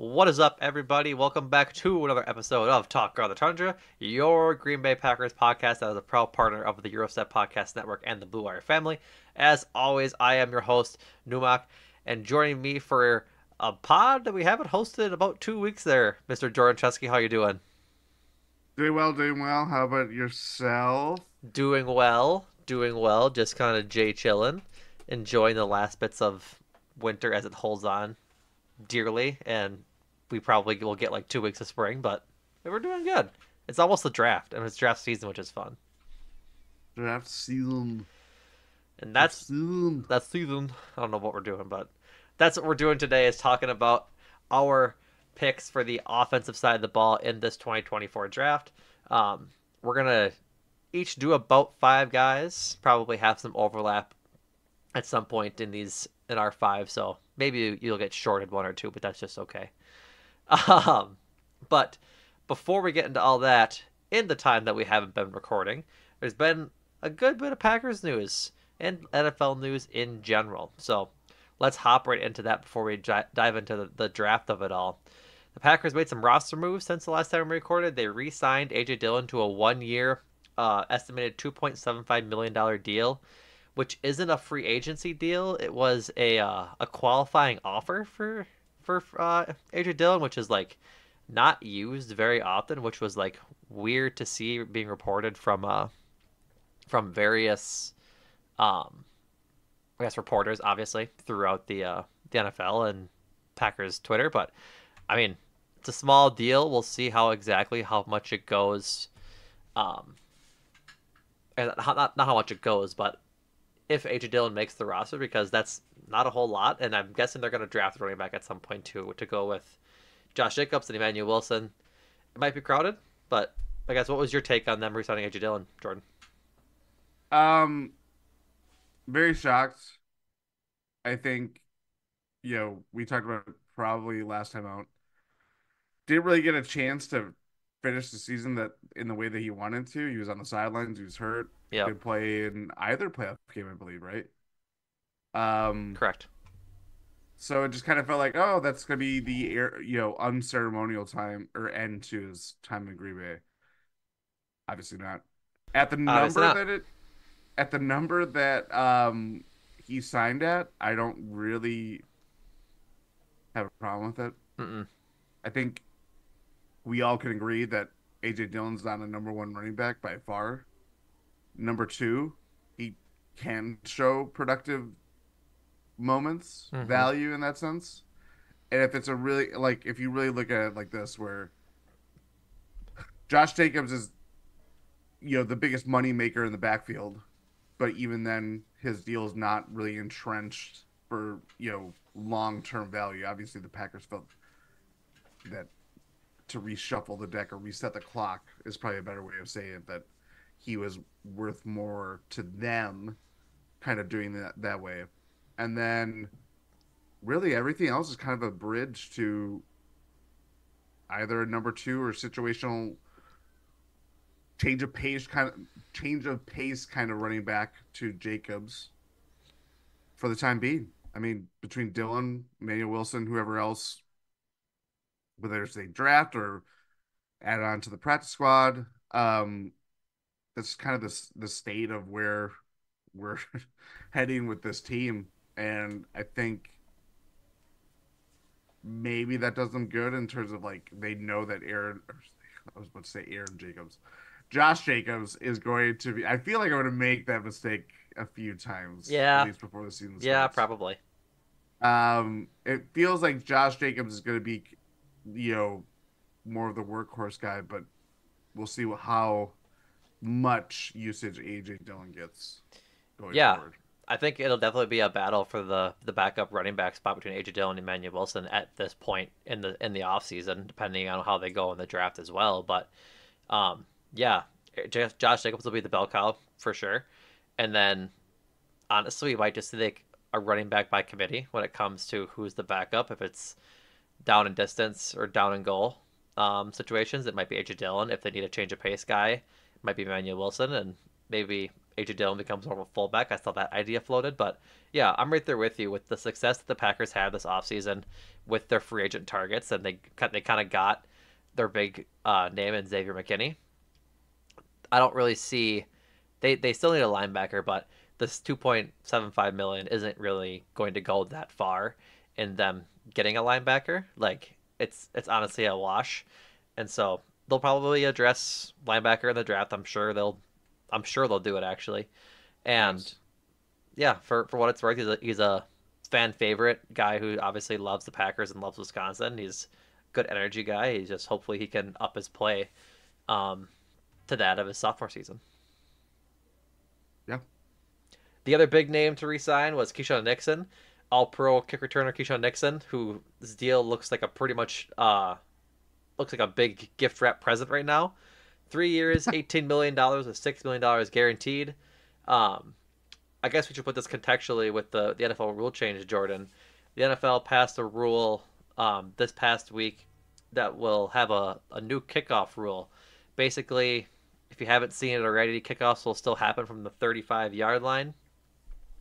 What is up, everybody? Welcome back to another episode of Talk Girl the Tundra, your Green Bay Packers podcast that is a proud partner of the Eurostep Podcast Network and the Blue Wire family. As always, I am your host, Numac, and joining me for a pod that we haven't hosted in about 2 weeks there, Mr. Jordan Chesky. How you doing? Doing well, doing well. How about yourself? Doing well. Just kind of Jay chilling, enjoying the last bits of winter as it holds on dearly, and we probably will get like 2 weeks of spring, but we're doing good. It's almost the draft, and it's draft season, which is fun. Draft season. And Draft that's season. that season. I don't know what we're doing, but that's what we're doing today is talking about our picks for the offensive side of the ball in this 2024 draft. We're gonna each do about five guys, probably have some overlap at some point in our five, so maybe you'll get shorted one or two, but that's just okay. Um, but before we get into all that, in the time that we haven't been recording, there's been a good bit of Packers news and NFL news in general. So let's hop right into that before we dive into the draft of it all. The Packers made some roster moves since the last time we recorded. They re signed A.J. Dillon to a 1 year, estimated $2.75 million deal, which isn't a free agency deal. It was a qualifying offer for AJ Dillon, which is like not used very often, which was like weird to see being reported from various I guess reporters, obviously throughout the NFL and Packers Twitter. But I mean, it's a small deal. We'll see how much it goes. Um, and not how much it goes, but if AJ Dillon makes the roster, because that's not a whole lot, and I'm guessing they're going to draft a running back at some point too to go with Josh Jacobs and Emmanuel Wilson. It might be crowded, but I guess what was your take on them re-signing AJ Dillon, Jordan? Um, very shocked. I think, we talked about it probably last time out. Didn't really get a chance to finish the season that in the way that he wanted to. He was on the sidelines, he was hurt. Yep, Didn't play in either playoff game, I believe, right? Um, correct. so it just kind of felt like, oh, that's gonna be the unceremonial time or end to his time in Green Bay. Obviously not. At the Obviously number not. that it at the number that he signed at, I don't really have a problem with it. Mm-mm. I think we all can agree that AJ Dillon's not a number one running back by far. Number two, he can show productive moments, Mm-hmm. value in that sense. And if it's a really like if you really look at it like this, where Josh Jacobs is the biggest money maker in the backfield, but even then his deal is not really entrenched for long term value. Obviously, the Packers felt that to reshuffle the deck or reset the clock is probably a better way of saying it. That he was worth more to them, kind of doing that way, and then really everything else is kind of a bridge to either a number two or situational change of pace kind of running back to Jacobs for the time being. I mean, between Dillon, Emmanuel Wilson, whoever else, whether it's a draft or add on to the practice squad, that's kind of the state of where we're heading with this team. And I think maybe that does them good in terms of like they know that I was about to say Aaron Jacobs, Josh Jacobs is going to be. I feel like I'm going to make that mistake a few times, at Yeah, least before the season yeah, starts. probably. It feels like Josh Jacobs is going to be, you know, more of the workhorse guy, but we'll see how much usage AJ Dillon gets going Yeah, forward. I think it'll definitely be a battle for the backup running back spot between AJ Dillon and Emmanuel Wilson at this point in the offseason, depending on how they go in the draft as well. But yeah, Josh Jacobs will be the bell cow for sure, and then honestly, we might just take a running back by committee when it comes to who's the backup. If it's down in distance or down in goal situations, it might be AJ Dillon. If they need a change of pace guy, it might be Emmanuel Wilson, and maybe AJ Dillon becomes more of a fullback. I saw that idea floated, but yeah, I'm right there with you with the success that the Packers had this offseason with their free agent targets, and they kind of got their big name in Xavier McKinney. I don't really see they still need a linebacker, but this 2.75 million isn't really going to go that far in them getting a linebacker. Like it's honestly a wash, and so they'll probably address linebacker in the draft. I'm sure they'll do it actually. And Yes. yeah, for what it's worth, he's a fan favorite guy who obviously loves the Packers and loves Wisconsin. He's a good energy guy. He's just hopefully he can up his play um, to that of his sophomore season. Yeah. The other big name to resign was Keyshawn Nixon, All Pro kick returner Keyshawn Nixon, whose deal looks like a pretty much looks like a big gift wrap present right now. 3 years, $18 million with $6 million guaranteed. Um, I guess we should put this contextually with the NFL rule change, Jordan. The NFL passed a rule this past week that will have a new kickoff rule. Basically, if you haven't seen it already, kickoffs will still happen from the 35-yard line.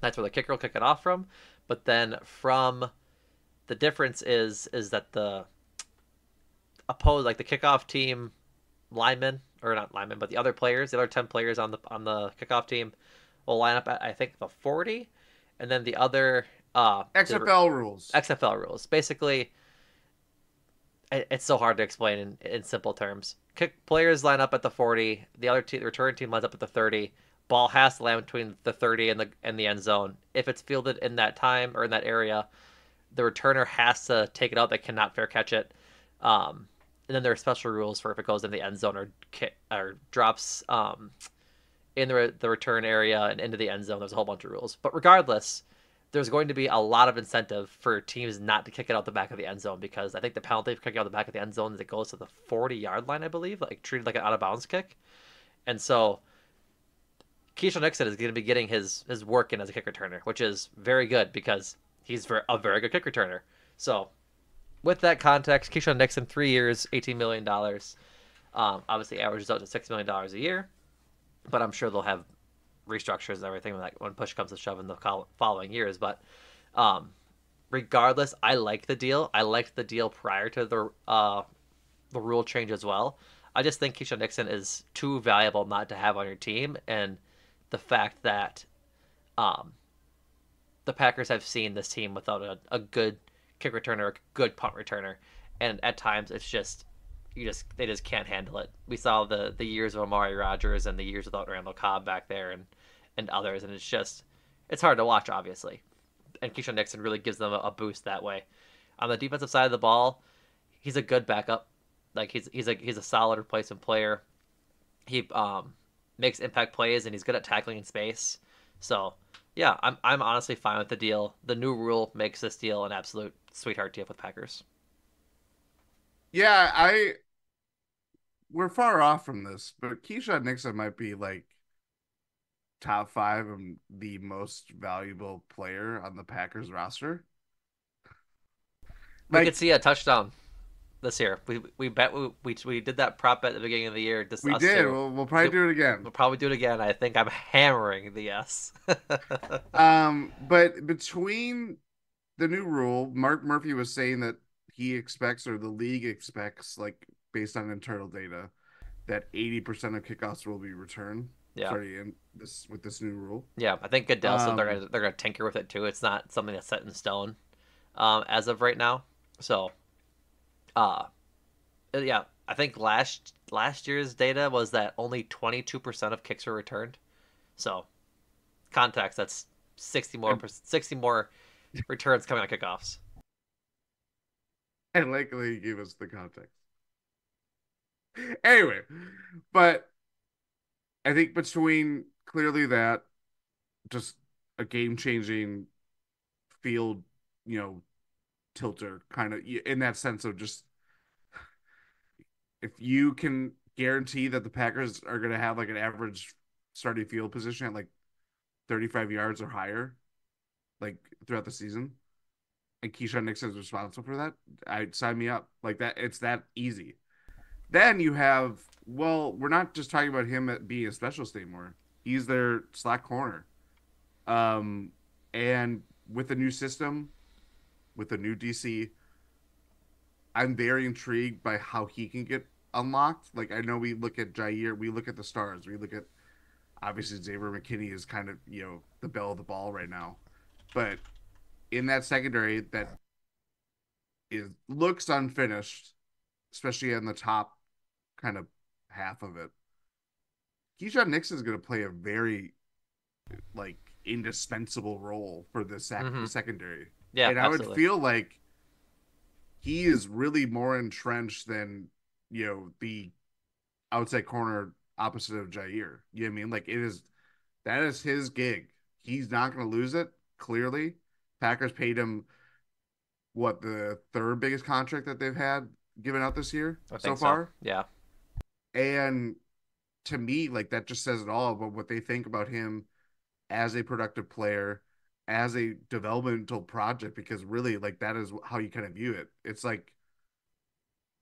That's where the kicker will kick it off from. But then from the difference is that the opposed like the kickoff team linemen or not linemen, but the other players, the other 10 players on the kickoff team will line up at I think the 40, and then the other the XFL rules. XFL rules. Basically, it's so hard to explain in simple terms. Kick players line up at the 40, the return team lines up at the 30. Ball has to land between the 30 and the end zone. If it's fielded in that time or in that area, the returner has to take it out. They cannot fair catch it. And then there are special rules for if it goes in the end zone or drops in the return area and into the end zone. There's a whole bunch of rules. But regardless, there's going to be a lot of incentive for teams not to kick it out the back of the end zone because I think the penalty for kicking out the back of the end zone is it goes to the 40-yard line, I believe, like treated like an out of bounds kick. And so Keyshawn Nixon is going to be getting his work in as a kick returner, which is very good because he's a very good kick returner. So with that context, Keyshawn Nixon, 3 years, $18 million. Obviously averages out to $6 million a year, but I'm sure they'll have restructures and everything when push comes to shove in the following years. But um, regardless, I like the deal. I liked the deal prior to the rule change as well. I just think Keyshawn Nixon is too valuable not to have on your team, and the fact that um, the Packers have seen this team without a good kick returner, a good punt returner, and at times it's just they just can't handle it. We saw the years of Amari Rodgers and the years without Randall Cobb back there and others, and it's hard to watch obviously. And Keyshawn Nixon really gives them a boost that way. On the defensive side of the ball, he's a good backup. Like he's a solid replacement player. He makes impact plays and he's good at tackling in space. So yeah, I'm honestly fine with the deal. The new rule makes this deal an absolute sweetheart deal with Packers. Yeah, I we're far off from this, but Keyshawn Nixon might be like top five and the most valuable player on the Packers roster. We could Like see a touchdown this year. We bet we did that prop bet at the beginning of the year. Just we us did. two. We'll probably do it again. We'll probably do it again. I think I'm hammering the yes. But between the new rule, Mark Murphy was saying that he expects or the league expects, like based on internal data, that 80% of kickoffs will be returned. Yeah. Sorry, in this with this new rule. Yeah, I think Goodell said Um, they're gonna tinker with it too. It's not something that's set in stone as of right now. So, uh, yeah, I think last year's data was that only 22% of kicks were returned. So, context that's 60 more returns coming on kickoffs. and likely he gave us the context. Anyway, but I think between clearly that just a game changing field, you know, tilter kind of in that sense of just if you can guarantee that the Packers are going to have like an average starting field position at like 35 yards or higher, like throughout the season, and Keyshawn Nixon is responsible for that, I'd sign me up. Like that, it's that easy. Then you have, well, we're not just talking about him being a specialist anymore. He's their slot corner. Um, and with the new system, with the new DC, I'm very intrigued by how he can get unlocked. Like I know we look at Jair, we look at the stars, we look at obviously Xavier McKinney is kind of the belle of the ball right now, but in that secondary that is looks unfinished, especially in the top kind of half of it. Keyshawn Nixon is going to play a very like indispensable role for the Mm-hmm. secondary, Yeah, and I would absolutely. feel like he is really more entrenched than the outside corner opposite of Jair. You know what I mean? Like it is that is his gig. He's not going to lose it. Clearly, Packers paid him what the third biggest contract that they've had given out this year I so think so. far, Yeah. and to me, like that just says it all about what they think about him as a productive player, as a developmental project. Because really, like that is how you kind of view it. It's like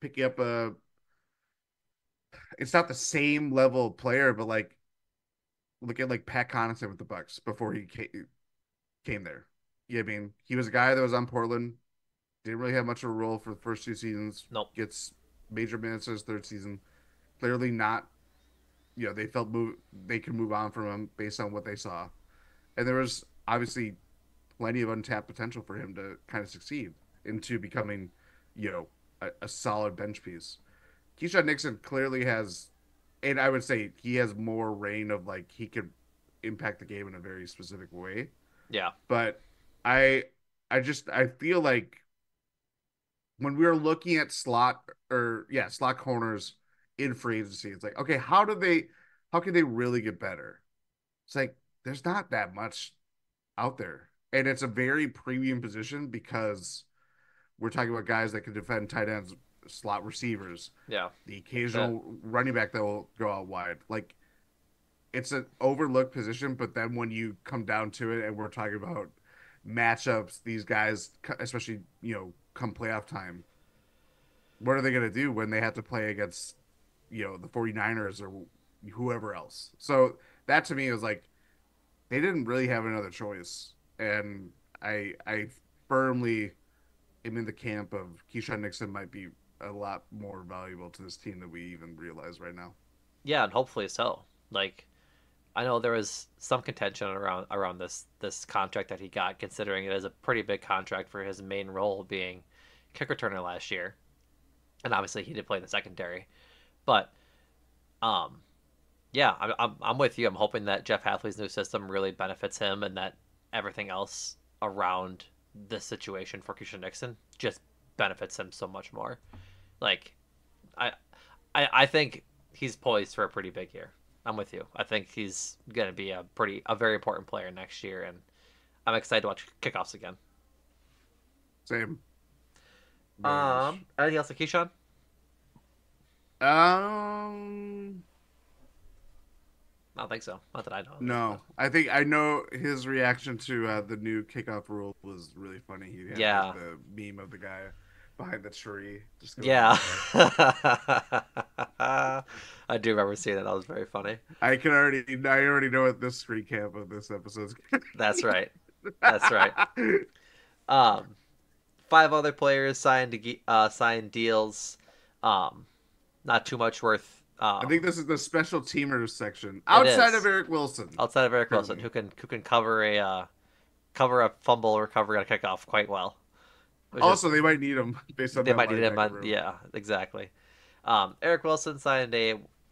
picking up a. It's not the same level player, but like look at like Pat Connaughton with the Bucks before he came there. Yeah, I mean, he was a guy that was on Portland, didn't really have much of a role for the first two seasons. Nope. Gets major minutes in his third season. Clearly not. They felt they could move on from him based on what they saw, and there was obviously plenty of untapped potential for him to kind of succeed into becoming, a solid bench piece. Keyshawn Nixon clearly has, and I would say he has more reign of like he could impact the game in a very specific way. Yeah. But I, I feel like when we were looking at slot corners in free agency, it's like okay, how can they really get better? It's like there's not that much out there, and it's a very premium position because we're talking about guys that can defend tight ends, slot receivers, Yeah. the That's it. occasional running back that will go out wide. Like it's an overlooked position, but then when you come down to it, and we're talking about matchups, these guys, especially come playoff time, what are they going to do when they have to play against the 49ers or whoever else? So that to me is like they didn't really have another choice, and I firmly am in the camp of Keyshawn Nixon might be a lot more valuable to this team than we even realize right now. Yeah, and hopefully so. Like I know there was some contention around this contract that he got, considering it is a pretty big contract for his main role being kick returner last year, and obviously he did play in the secondary. But um, yeah, I'm with you. I'm hoping that Jeff Halfley's new system really benefits him, and that everything else around this situation for Keisha Nixon just benefits him so much more. Like I I think he's poised for a pretty big year. I'm with you. I think he's gonna be a very important player next year, and I'm excited to watch kickoffs again. Same, very much. Anything else, Keyshawn? Um, I don't think so. Not that I know of, but no, I think I know his reaction to the new kickoff rule was really funny. He had like yeah, the meme of the guy behind the tree just going yeah. like that. I do remember seeing that. That was very funny. I already know what this recap of this episode's That's right. That's right. Um, five other players signed deals. Um, not too much worth. I think this is the special teamers section It outside of is Eric Wilson outside of Eric for Wilson, me. who can cover a fumble recovery on a kickoff quite well, which is Also, they might need him based on they that might need him linebacker on. room. Yeah, exactly. Eric Wilson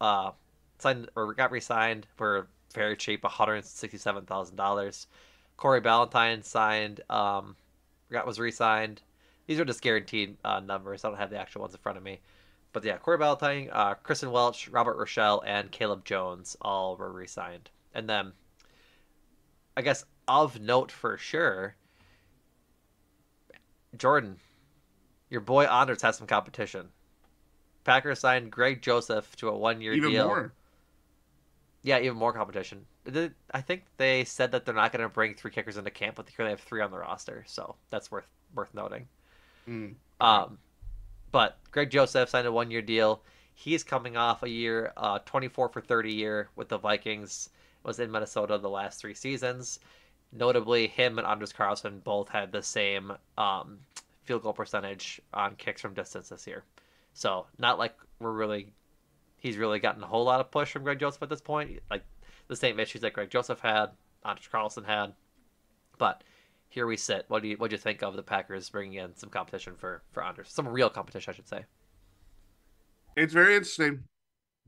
uh, signed or got re-signed for very cheap, $167,000. Corey Ballantyne signed, was re-signed. These are just guaranteed numbers. I don't have the actual ones in front of me, but yeah, Corey Ballantyne, Kristen Welch, Robert Rochelle, and Caleb Jones all were re-signed. And then, I guess of note for sure, Jordan, your boy Anders has some competition. Packers signed Greg Joseph to a 1 year Even deal. more. Yeah, even more competition. I think they said that they're not going to bring three kickers into camp, but they currently have three on the roster, so that's worth noting. Okay. Um, but Greg Joseph signed a 1 year deal. He's coming off a year, 24 for 30 year with the Vikings, was in Minnesota the last 3 seasons. Notably, him and Anders Carlson both had the same field goal percentage on kicks from distance this year. So not like he's really gotten a whole lot of push from Greg Joseph at this point. Like the same issues that Greg Joseph had, Anders Carlson had. But here we sit. What do you think of the Packers bringing in some competition for Anders? Some real competition, I should say. It's very interesting.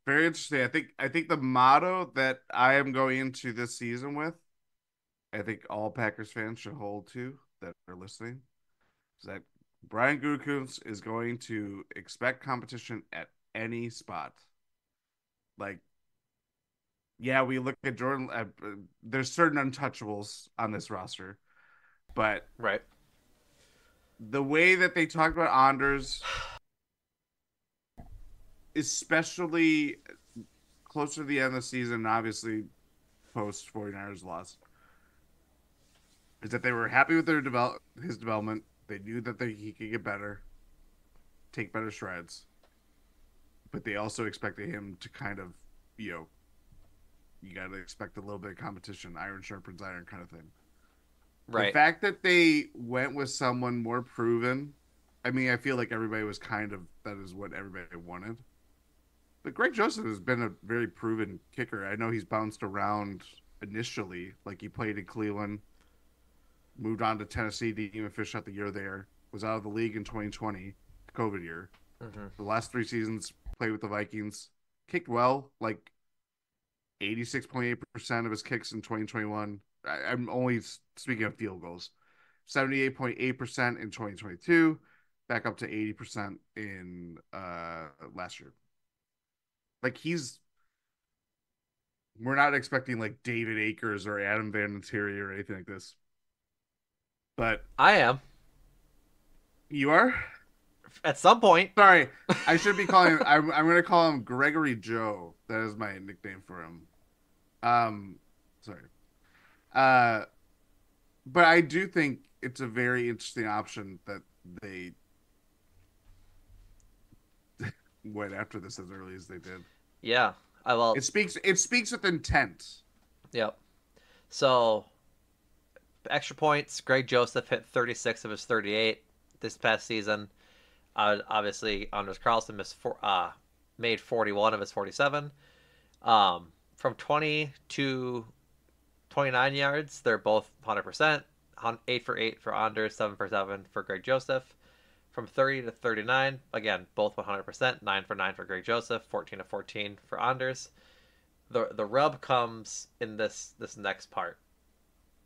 Very interesting. I think the motto that I am going into this season with, I think all Packers fans should hold to that are listening, is that Brian Gutekunst is going to expect competition at any spot. Like, yeah, we look at Jordan. There's certain untouchables on this roster, but Right. the way that they talked about Anders, especially closer to the end of the season, obviously post 49ers loss, is that they were happy with his development. They knew that he could get better, take better strides, but they also expected him to kind of, you know, you got to expect a little bit of competition, iron sharpens iron kind of thing. The Right. fact that they went with someone more proven, I mean, I feel like everybody was kind of that is what everybody wanted. But Greg Joseph has been a very proven kicker. I know he's bounced around initially, like he played in Cleveland, moved on to Tennessee, didn't even finish out the year there, was out of the league in 2020, COVID year. Mm-hmm. The last 3 seasons played with the Vikings, kicked well, like 86.8% of his kicks in 2021. I'm only speaking of field goals. 78.8% in 2022, back up to 80% in last year. Like we're not expecting like David Akers or Adam Vinatieri or anything like this. But I am you are? at some point. Sorry, I should be calling him. I'm going to call him Gregory Joe. That is my nickname for him. Sorry. Uh, but I do think it's a very interesting option that they went after this as early as they did. Yeah. I well. It speaks with intent. Yep. So extra points. Greg Joseph hit 36 of his 38 this past season. Obviously, Anders Carlson made 41 of his 47. From 20 to 29 yards, they're both 100%. 8 for 8 for Anders, 7 for 7 for Greg Joseph. From 30 to 39, again, both 100%. 9 for 9 for Greg Joseph, 14 to 14 for Anders. The rub comes in this next part.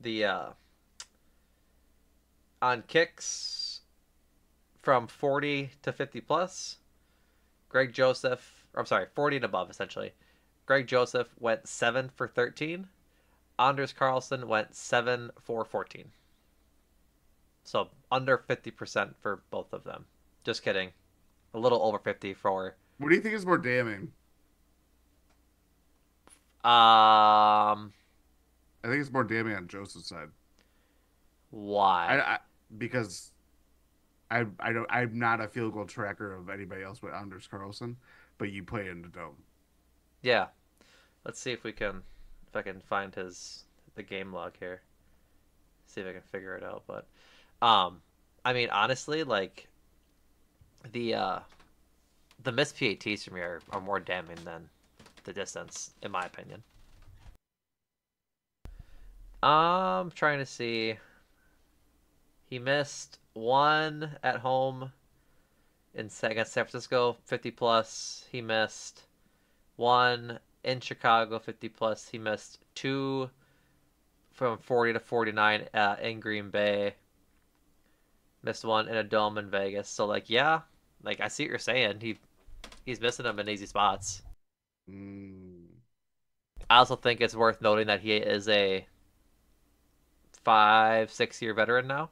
The On kicks from 40 to 50 plus, Greg Joseph, or I'm sorry, 40 and above essentially. Greg Joseph went 7 for 13. Anders Carlson went 7 for 14. So under 50% for both of them. Just kidding. A little over 50 for What do you think is more damning? um I think it's more damning on Joseph's side. I, why? I because I'm not a field goal tracker of anybody else but Anders Carlson, but you play in the dome. Yeah. Let's see if I can find the game log here. See if I can figure it out, but um I mean honestly like the uh the missed PATs from me are more damning than the distance in my opinion. Trying to see. He missed one at home against San Francisco, 50 plus. He missed one in Chicago, 50 plus. He missed two from 40 to 49 in Green Bay. Missed one in a dome in Vegas. So like, yeah, like I see what you're saying. He's missing them in easy spots. Mm. I also think it's worth noting that he is a 5, 6 year veteran now.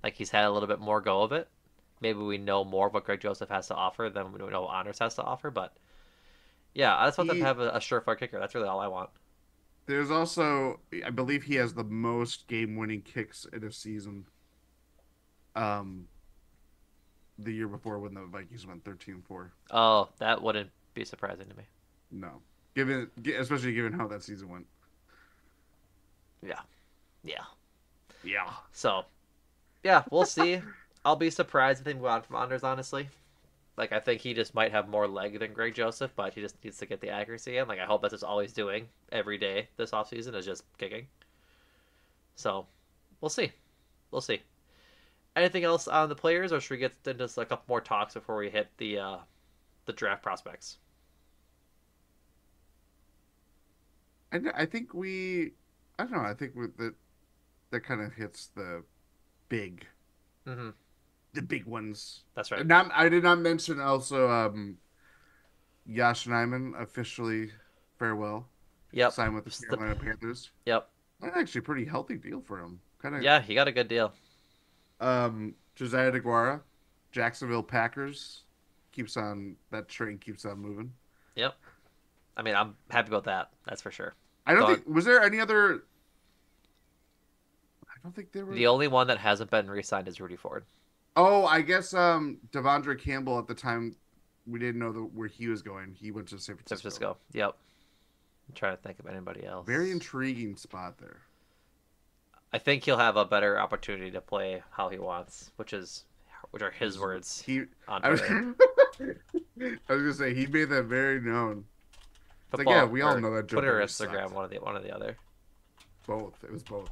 Like he's had a little bit more go of it. Maybe we know more of what Greg Joseph has to offer than we know what Anders has to offer. But yeah, I just want them to He have a surefire kicker. That's really all I want. there's also I believe he has the most game-winning kicks in a season. Um, the year before when the Vikings went 13-4. Oh, that wouldn't be surprising to me. No, given especially given how that season went. Yeah, yeah. Yeah. So yeah, we'll see. I'll be surprised if they move on from Anders, honestly. Like, I think he just might have more leg than Greg Joseph, but he just needs to get the accuracy in. Like, I hope that's just all he's doing every day this offseason is just kicking. So, we'll see. We'll see. Anything else on the players, or should we get into a couple more talks before we hit the draft prospects? I think I don't know. I think that kind of hits big, Mm-hmm. the big ones. That's right. I did not mention also Yash Nyman officially farewell, Yep. signed with the Carolina Panthers. Yep. That's actually a pretty healthy deal for him. Kind Yeah, he got a good deal. of Josiah DeGuara, Jacksonville Packers that train keeps on moving. Yep. I mean, I'm happy about that. That's for sure. I don't Dog. think was there any other. I don't think there were. The only one that hasn't been re-signed is Rudy Ford. Oh, I guess Devondre Campbell at the time we didn't know where he was going. He went to San San Francisco. Francisco. Yep. I'm trying to think of anybody else. Very intriguing spot there. I think he'll have a better opportunity to play how he wants, which are his words He, on I was, Twitter. I was gonna say he made that very known. It's like, Football, yeah, we all or know that Joe Twitter or Barry Instagram, sucked. one or the other. Both. It was both.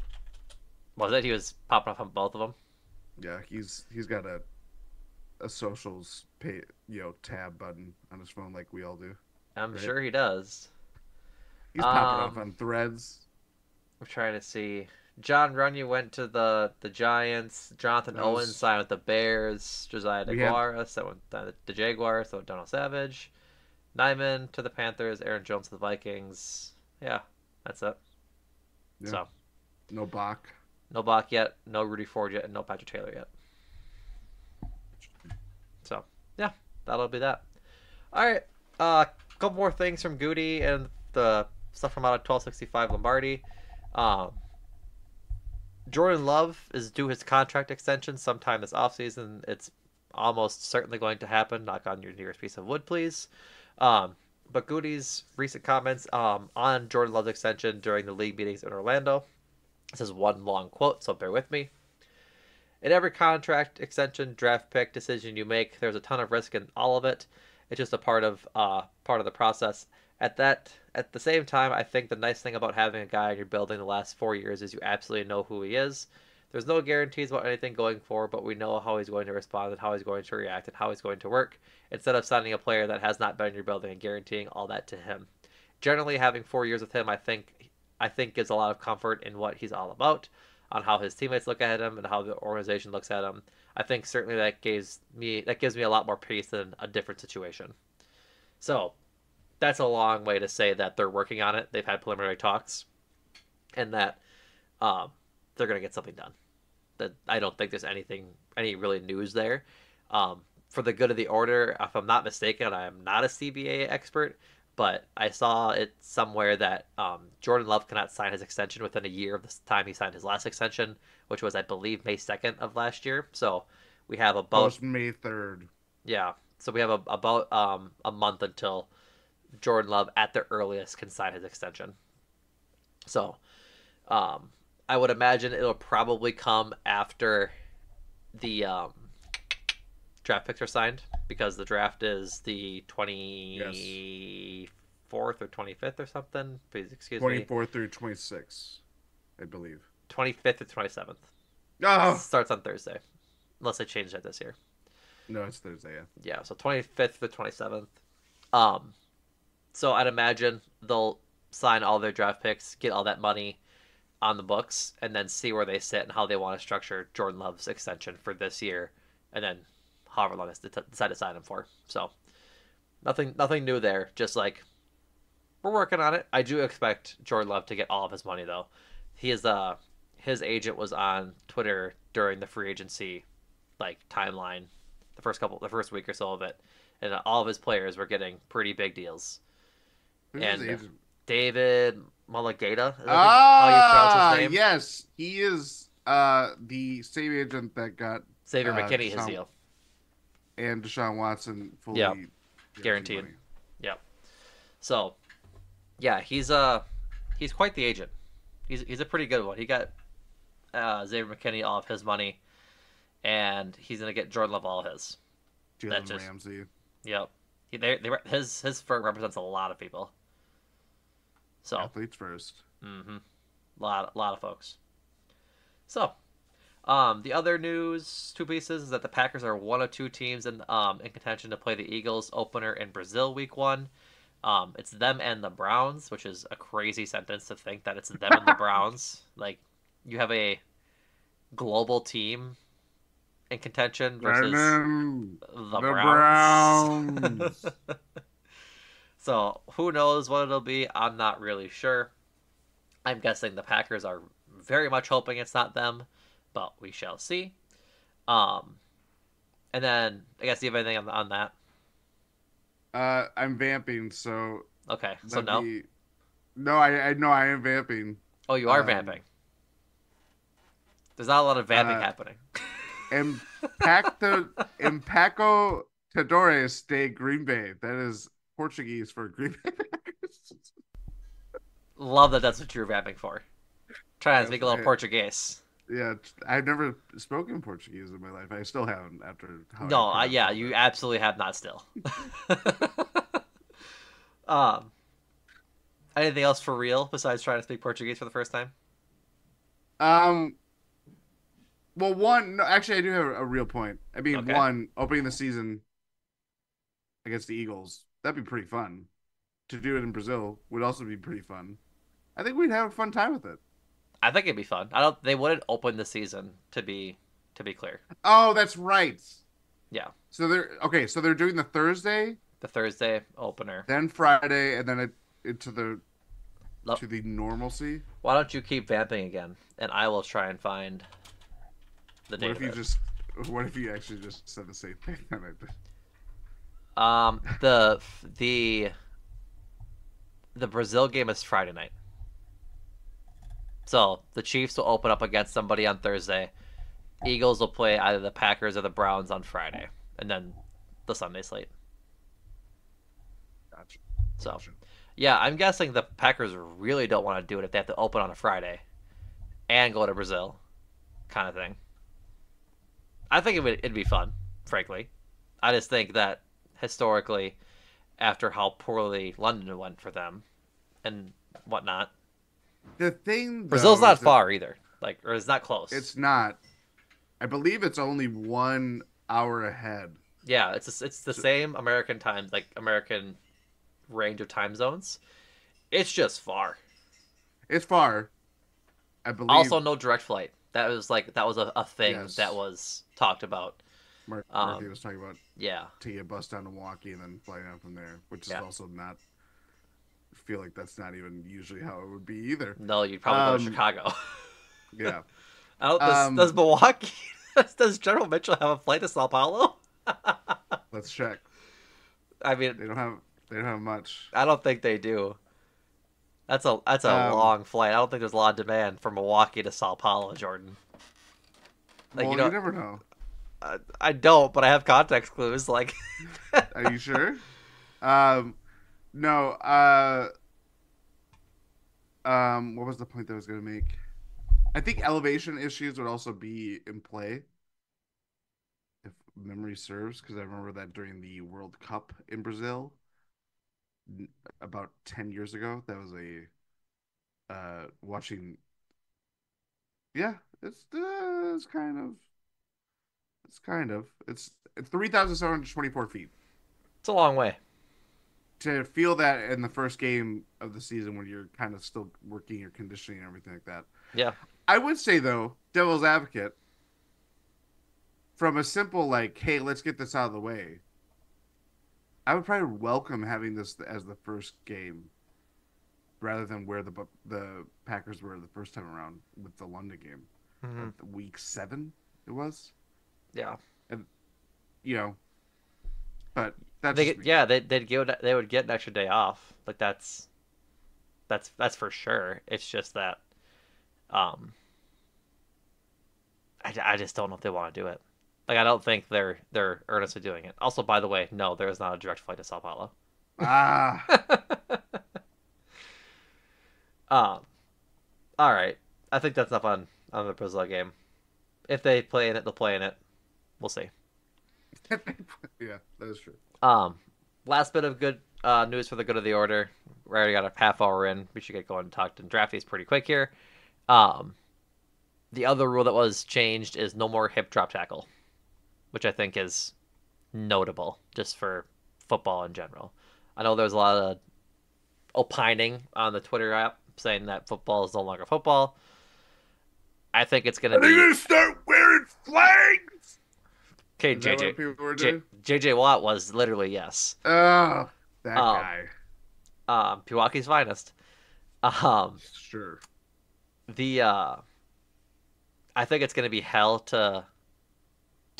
Was it? He was popping up on both of them. Yeah, he's got a socials tab button on his phone like we all do. I'm Right? sure he does. He's popping up Um, on threads. I'm trying to see. John Runyon went to the Giants. Jonathan Owens Those signed with the Bears. Josiah we have DeGuara so went to the Jaguars. So Donald Savage. Nyman to the Panthers. Aaron Jones to the Vikings. Yeah, that's it. yeah, So no Bach. no Bach yet. No Rudy Ford yet. And no Patrick Taylor yet. So yeah, that'll be that. All right. A couple more things from Goody and the stuff from out of 1265 Lombardi. Um, Jordan Love is due his contract extension sometime this offseason. It's almost certainly going to happen. Knock on your nearest piece of wood, please. Um, but Goody's recent comments on Jordan Love's extension during the league meetings in Orlando. This is one long quote, so bear with me. In every contract extension, draft pick decision you make, there's a ton of risk in all of it. It's just a part of the process. At the same time, I think the nice thing about having a guy in your building the last 4 years is you absolutely know who he is. There's no guarantees about anything going forward, but we know how he's going to respond and how he's going to react and how he's going to work. Instead of signing a player that has not been in your building and guaranteeing all that to him. Generally, having 4 years with him, I think gives a lot of comfort in what he's all about, on how his teammates look at him and how the organization looks at him. I think certainly that gives me a lot more peace than a different situation. So that's a long way to say that they're working on it. They've had preliminary talks, and that um, they're going to get something done. That I don't think there's any really news there. For the good of the order, if I'm not mistaken, I am not a CBA expert, but I saw it somewhere that Jordan Love cannot sign his extension within a year of the time he signed his last extension, which was, I believe, May 2nd of last year. So we have about, Post May 3rd. yeah, so we have about a month until Jordan Love at the earliest can sign his extension. So um, I would imagine it'll probably come after the draft picks are signed, because the draft is the Yes. 24th or 25th or something. Please excuse me. 24th through 26th, I believe. 25th or 27th. Oh Starts on Thursday, unless they change that this year. no, it's Thursday. Yeah. Yeah, so 25th to 27th. Um, so I'd imagine they'll sign all their draft picks, get all that money on the books, and then see where they sit and how they want to structure Jordan Love's extension for this year, and then however long they decide to sign him for. So nothing new there. Just like, we're working on it. I do expect Jordan Love to get all of his money though. He is his agent was on Twitter during the free agency like timeline, the first week or so of it, and all of his players were getting pretty big deals. Who's his And agent? David Mulligata, is I think how you pronounce his name. Yes, he is the same agent that got Xavier McKinney, his Deshaun, deal. and Deshaun Watson fully Yeah, guaranteed. money. Yep. So, yeah, he's quite the agent. He's a pretty good one. He got Xavier McKinney all of his money, and he's gonna get Jordan Love all his. That Jalen just Ramsey. yep. His firm represents a lot of people. So, Athletes first. mm-hmm. lot of folks. So, the other news, two pieces, is that the Packers are one of two teams in contention to play the Eagles opener in Brazil week one. It's them and the Browns, which is a crazy sentence to think that it's them and the Browns. Like, you have a global team in contention And versus then the the Browns. Browns. So who knows what it'll be? I'm not really sure. I'm guessing the Packers are very much hoping it's not them, but we shall see. Um, and then I guess you have anything on that? I'm vamping, so Okay, so that'd no. be no. I know I am vamping. Oh, you are Um, vamping. There's not a lot of vamping uh, happening. Empaco Tadores de Green Bay. That is Portuguese for Green Bay Packers. Love that that's what you're vamping for. Trying to Yes, speak a little Portuguese. yeah, I've never spoken Portuguese in my life. I still haven't after how I No, pronounce yeah, all you that. absolutely have not still. um, anything else for real besides trying to speak Portuguese for the first time? Um, well, one, no, actually, I do have a real point. I mean, Okay. one, opening the season against the Eagles, that'd be pretty fun. To do it in Brazil would also be pretty fun. I think we'd have a fun time with it. I think it'd be fun. I don't. They wouldn't open the season to be clear. Oh, that's right. Yeah, So they're okay. So they're doing the Thursday, the Thursday opener. then Friday, and then into the Nope. to the normalcy. Why don't you keep vamping again, and I will try and find the What date if of you it. just? What if you actually just said the same thing that I did? The the Brazil game is Friday night, so the Chiefs will open up against somebody on Thursday. Eagles will play either the Packers or the Browns on Friday, and then the Sunday slate. Gotcha. So, Gotcha. yeah, I'm guessing the Packers really don't want to do it if they have to open on a Friday and go to Brazil, kind of thing. I think it'd be fun, frankly. I just think that historically, after how poorly London went for them and whatnot, The thing Brazil's though not is that far either. Like, or it's not close. it's not. I believe it's only 1 hour ahead. Yeah, it's the So same American time, like American range of time zones. It's just far. it's far. I believe. Also, no direct flight. That was a thing that Yes. was talked about. Mark Murphy Um, was talking about yeah, taking a bus down to Milwaukee and then flying out from there, which is yeah. also not. I feel like that's not even usually how it would be either. No, you'd probably go to Um. Chicago. Yeah. I don't. Does Um. Milwaukee? Does General Mitchell have a flight to Sao Paulo? Let's check. I mean, They don't have. They don't have much. I don't think they do. That's a Um. long flight. I don't think there's a lot of demand from Milwaukee to Sao Paulo, Jordan. Like you Well, you know, never know. I don't, but I have context clues. Like, Are you sure? Um. No. What was the point that I was going to make? I think elevation issues would also be in play if memory serves, because I remember that during the World Cup in Brazil about 10 years ago. That was a watching. Yeah, it's 3,724 feet. it's a long way. To feel that in the first game of the season when you're kind of still working your conditioning and everything like that. Yeah. I would say though, devil's advocate, from a simple like, hey, let's get this out of the way. I would probably welcome having this as the first game rather than where the Packers were the first time around with the London game. Hmm. Week 7 it was, Yeah. and you know, but that's They just get, me. yeah, they would get an extra day off. Like that's for sure. It's just that um I just don't know if they want to do it. Like I don't think they're earnestly doing it. Also, by the way, no, there is not a direct flight to Sao Paulo. Ah, um All right. I think that's enough on the Brazil game. If they play in it, they'll play in it. We'll see. Yeah, that is true. Um, Last bit of good news for the good of the order. We already got a half hour in. We should get going and talk to drafties pretty quick here. Um, the other rule that was changed is no more hip drop tackle, which I think is notable just for football in general. I know there's a lot of opining on the Twitter app saying that football is no longer football. I think it's going to Are they be gonna start wearing flags? okay. Is that what people were doing? JJ Watt was literally yes. Oh, that Um, guy. Pewaukee finest. Um, Sure. the I think it's going to be hell to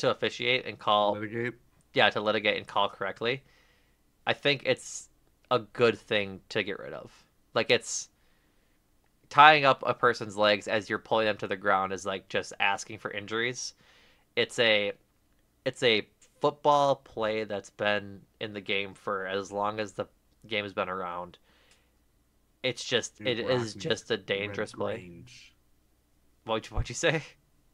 officiate and call, Litigate. yeah, to litigate and call correctly. I think it's a good thing to get rid of. Like it's tying up a person's legs as you're pulling them to the ground is like just asking for injuries. It's a it's a football play that's been in the game for as long as the game has been around. Newt It is Rockney, just a Red dangerous play. Grange. What'd you say?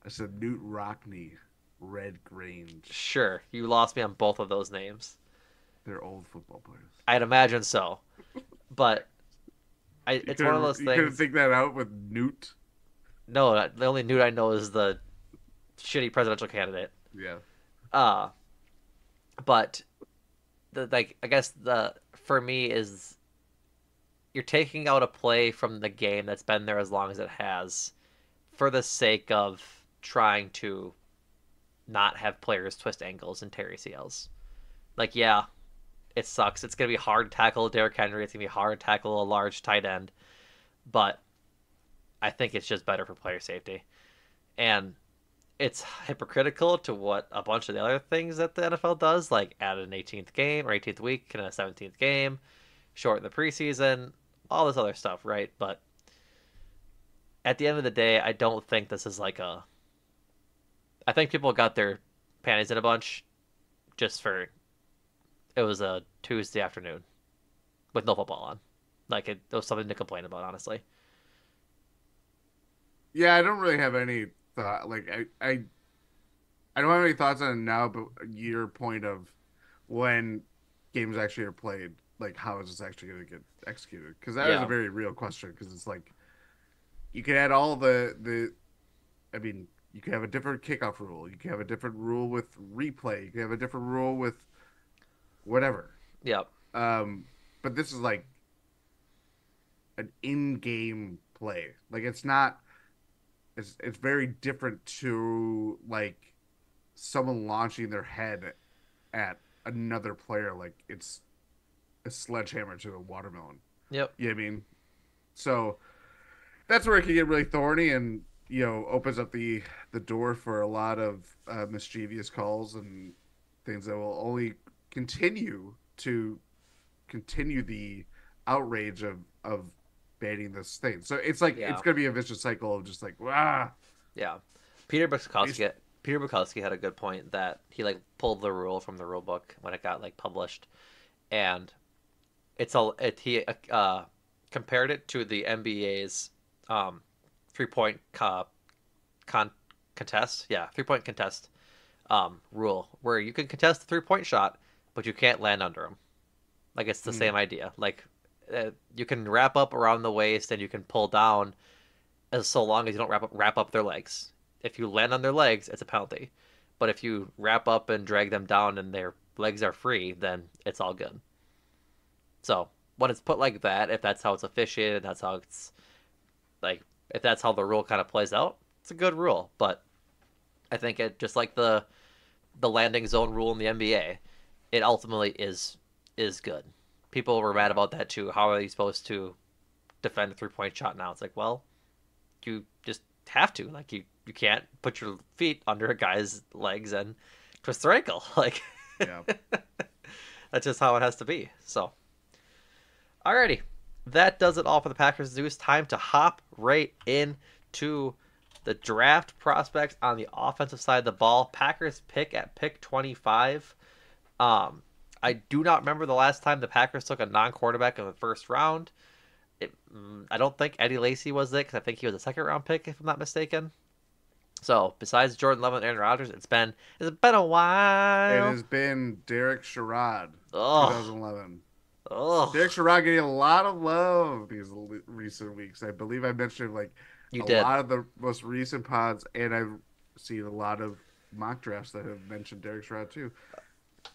I said Newt Rockney, Red Grange. Sure, you lost me on both of those names. They're old football players. I'd imagine so, but it's one of those You couldn't things. think that out with Newt. No, the only Newt I know is the shitty presidential candidate. Yeah. Uh, but I guess the for me is you're taking out a play from the game that's been there as long as it has for the sake of trying to not have players twist ankles and tear ACLs. Like, yeah, it sucks. It's gonna be hard to tackle Derrick Henry. It's gonna be hard to tackle a large tight end, but I think it's just better for player safety. And it's hypocritical to what a bunch of the other things that the NFL does, like add an 18th game or 18th week and a 17th game, shorten the preseason, all this other stuff, right? But at the end of the day, I don't think this is like a. I think people got their panties in a bunch just for it was a Tuesday afternoon with no football on. Like it was something to complain about, honestly. Yeah, I don't really have any thought. Like, I don't have any thoughts on it now, but your point of when games actually are played, like, how is this actually going to get executed? Because that is a Yeah, very real question. Because it's like, you could add all the, I mean, you could have a different kickoff rule. You could have a different rule with replay. You could have a different rule with whatever. yeah, Um, but this is like an in-game play. Like it's not. It's very different to like someone launching their head at another player. Like it's a sledgehammer to a watermelon. yep, You know what I mean? So that's where it can get really thorny and opens up the door for a lot of mischievous calls and things that will only continue to continue the outrage of banning this thing. So it's like it's yeah, gonna be a vicious cycle of just like yeah. Peter these- Bukowski Peter Bukowski had a good point that he like pulled the rule from the rule book when it got like published, and he compared it to the NBA's 3 point con contest, yeah, 3 point contest rule where you can contest the 3 point shot, but you can't land under them. Like it's the mm, same idea. Like you can wrap up around the waist and you can pull down as so long as you don't wrap up their legs. If you land on their legs, it's a penalty. But if you wrap up and drag them down and their legs are free, then it's all good. So when it's put like that, if that's how it's officiated, that's how it's like if that's how the rule kind of plays out, it's a good rule. But I think it just like the landing zone rule in the NBA, it ultimately is good. People were mad yeah, about that too. How are you supposed to defend a 3 point shot now? It's like, well, you just have to. Like you can't put your feet under a guy's legs and twist their ankle. Like yeah. that's just how it has to be. So, alrighty, that does it all for the Packers news. Time to hop right into the draft prospects on the offensive side of the ball. Packers pick at pick 25. Um, I do not remember the last time the Packers took a non-quarterback in the first round. I don't think Eddie Lacy was it because I think he was a second round pick if I'm not mistaken. So besides Jordan Love and Aaron Rodgers, it's been a It while. has been Derek Sherrod, Oh, 2011. oh, Derek Sherrod getting a lot of love these recent weeks. I believe I mentioned like you a did. lot of the most recent pods, and I've seen a lot of mock drafts that have mentioned Derek Sherrod too.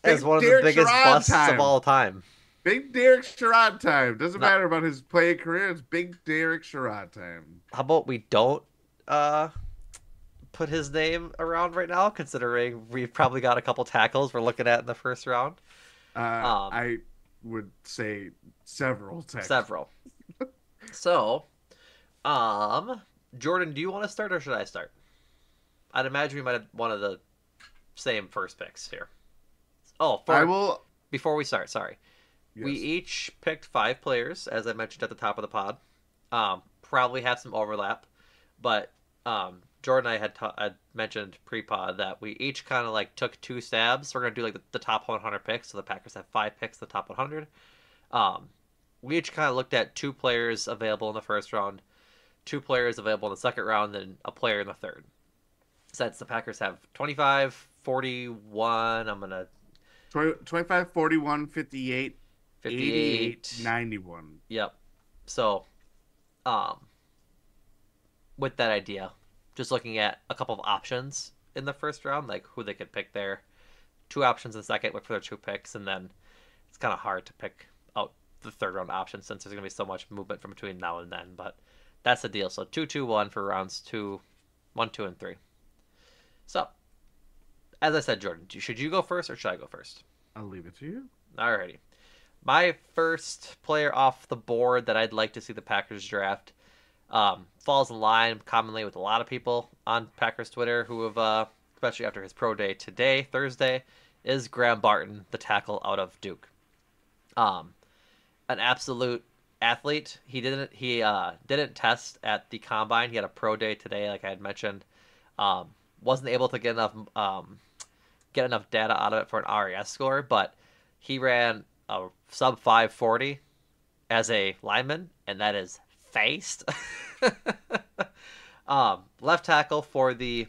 As Big one of the Derek biggest Sherrod busts of time. all time. Big Derek Sherrod time. Doesn't Now, matter about his playing career. It's Big Derek Sherrod time. how about we don't uh put his name around right now, considering we've probably got a couple tackles we're looking at in the first round. Um, I would say several tackles. Several. So, um, Jordan, do you want to start or should I start? I'd imagine we might have one of the same first picks here. Oh, I for will. before we start, sorry. We Yes. each picked five players, as I mentioned at the top of the pod. Probably have some overlap, but Jordan and I had mentioned pre-pod that we each kind of like took two stabs. We're gonna do like the top 100 picks, so the Packers have five picks, the top 100. Um, we each kind of looked at two players available in the first round, two players available in the second round, and a player in the third. Since the Packers have 25, 41, I'm gonna 25, 41, 58, 88, 58. 91. Yep. So, um, with that idea, just looking at a couple of options in the first round, like who they could pick there. Two options in the second, look for their two picks, and then it's kind of hard to pick out the third round option since there's gonna be so much movement from between now and then. But that's the deal. So 2-2-1 for rounds two, 1, 2, and 3. So as I said, Jordan, should you go first or should I go first? I'll leave it to you. Alrighty. My first player off the board that I'd like to see the Packers draft falls in line commonly with a lot of people on Packers Twitter who have, especially after his pro day today, Thursday, is Graham Barton, the tackle out of Duke. Um, an absolute athlete. He didn't test at the combine. He had a pro day today, like I had mentioned. Wasn't able to get enough data out of it for an RAS score, but he ran a sub 540 as a lineman, and that is faced. Left tackle for the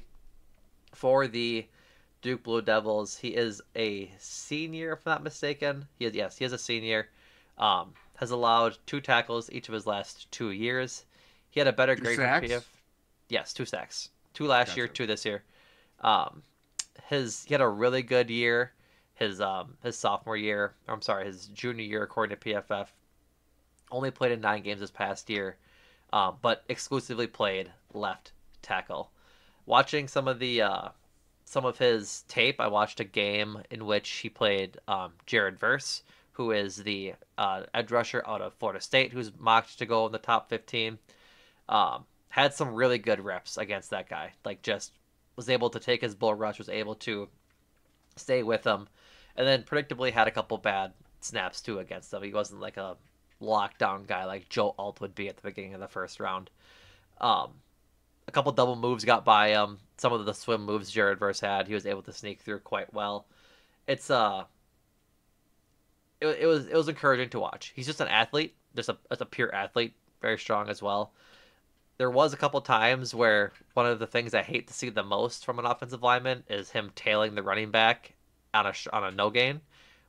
Duke Blue Devils. He is a senior, if I'm not mistaken. He is a senior. Has allowed two tackles each of his last 2 years. He had a better Two grade for sacks. PF. Yes, two sacks. Two last year, Gotcha. two this year. Um, he had a really good year. His sophomore year, or I'm sorry, his junior year, according to PFF. Only played in 9 games this past year, but exclusively played left tackle. Watching some of his tape, I watched a game in which he played Jared Verse, who is the edge rusher out of Florida State, who's mocked to go in the top 15. Had some really good reps against that guy. Like just was able to take his bull rush, was able to stay with him, and then predictably had a couple bad snaps too against him. He wasn't like a lockdown guy like Joe Alt would be at the beginning of the first round. Um, a couple double moves got by him. Some of the swim moves Jared Verse had, he was able to sneak through quite well. It's it was encouraging to watch. He's just an athlete, just a pure athlete, very strong as well. There was a couple times where one of the things I hate to see the most from an offensive lineman is him tailing the running back on a no gain,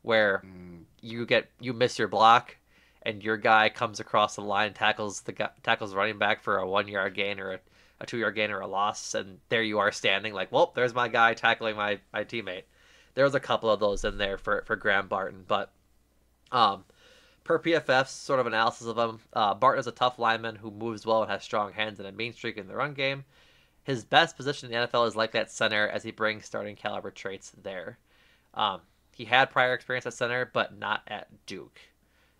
where Mm. you miss your block and your guy comes across the line, tackles the running back for a 1 yard gain or a 2 yard gain or a loss, and there you are standing like, well, there's my guy tackling my teammate. There was a couple of those in there for Graham Barton, but um, per PFF's sort of analysis of him, Barton is a tough lineman who moves well and has strong hands and a mean streak in the run game. His best position in the NFL is likely at center, as he brings starting caliber traits there. He had prior experience at center, but not at Duke,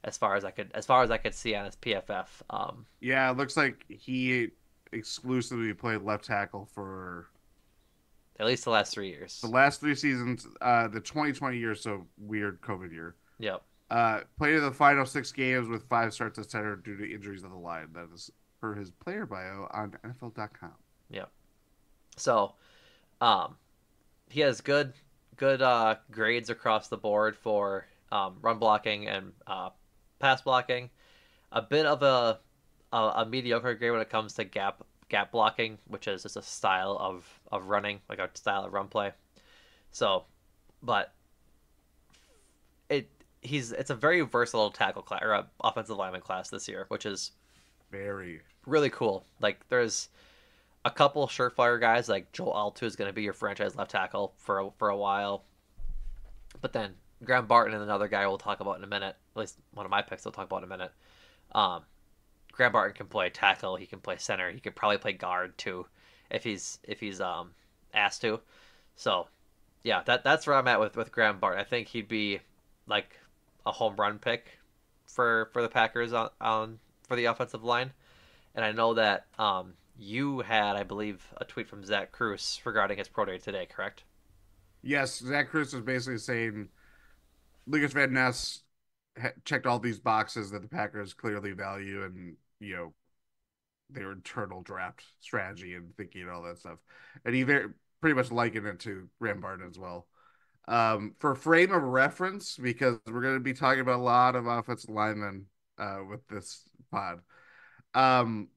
as far as I could see on his PFF. Yeah, it looks like he exclusively played left tackle for At least the last three the years. last three seasons. The 2020 year, so weird COVID year. Yep, Played in the final 6 games with 5 starts at center due to injuries on the line. That is per his player bio on NFL.com. yep. So, um, he has good grades across the board for run blocking and pass blocking. a bit of a mediocre grade when it comes to gap blocking, which is just a style of running, like a style of run play. So, but it it's a very versatile tackle class or offensive lineman class this year, which is Very. really cool. Like there's a couple surefire guys like Joe Altu is going to be your franchise left tackle for a while, but then Graham Barton and another guy we'll talk about in a minute. At least one of my picks we'll talk about in a minute. Um, Graham Barton can play tackle. He can play center. He could probably play guard too, if he's asked to. So yeah, that's where I'm at with Graham Barton. I think he'd be like a home run pick for the Packers on for the offensive line. And I know that you had, I believe, a tweet from Zach Cruz regarding his pro day today, correct? Yes, Zach Cruz was basically saying Lucas Van Ness checked all these boxes that the Packers clearly value, and their internal draft strategy and thinking and all that stuff. And he pretty much likened it to Graham Barton as well. For frame of reference, because we're going to be talking about a lot of offensive linemen with this pod. Um,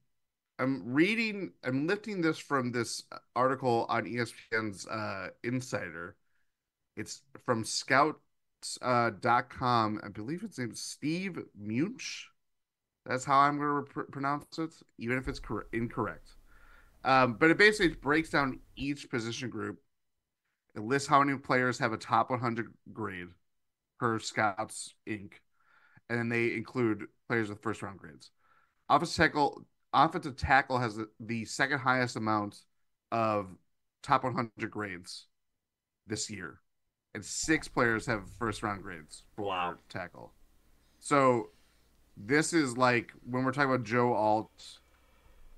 I'm lifting this from this article on ESPN's Insider. It's from scouts.com. I believe it's named Steve Munch. That's how I'm going to pronounce it, even if it's incorrect. But it basically breaks down each position group. It lists how many players have a top 100 grade per Scouts Inc. And then they include players with first round grades. Offensive tackle, offensive tackle has the second highest amount of top 100 grades this year, and six players have first round grades Wow. for tackle. So this is like when we're talking about Joe Alt.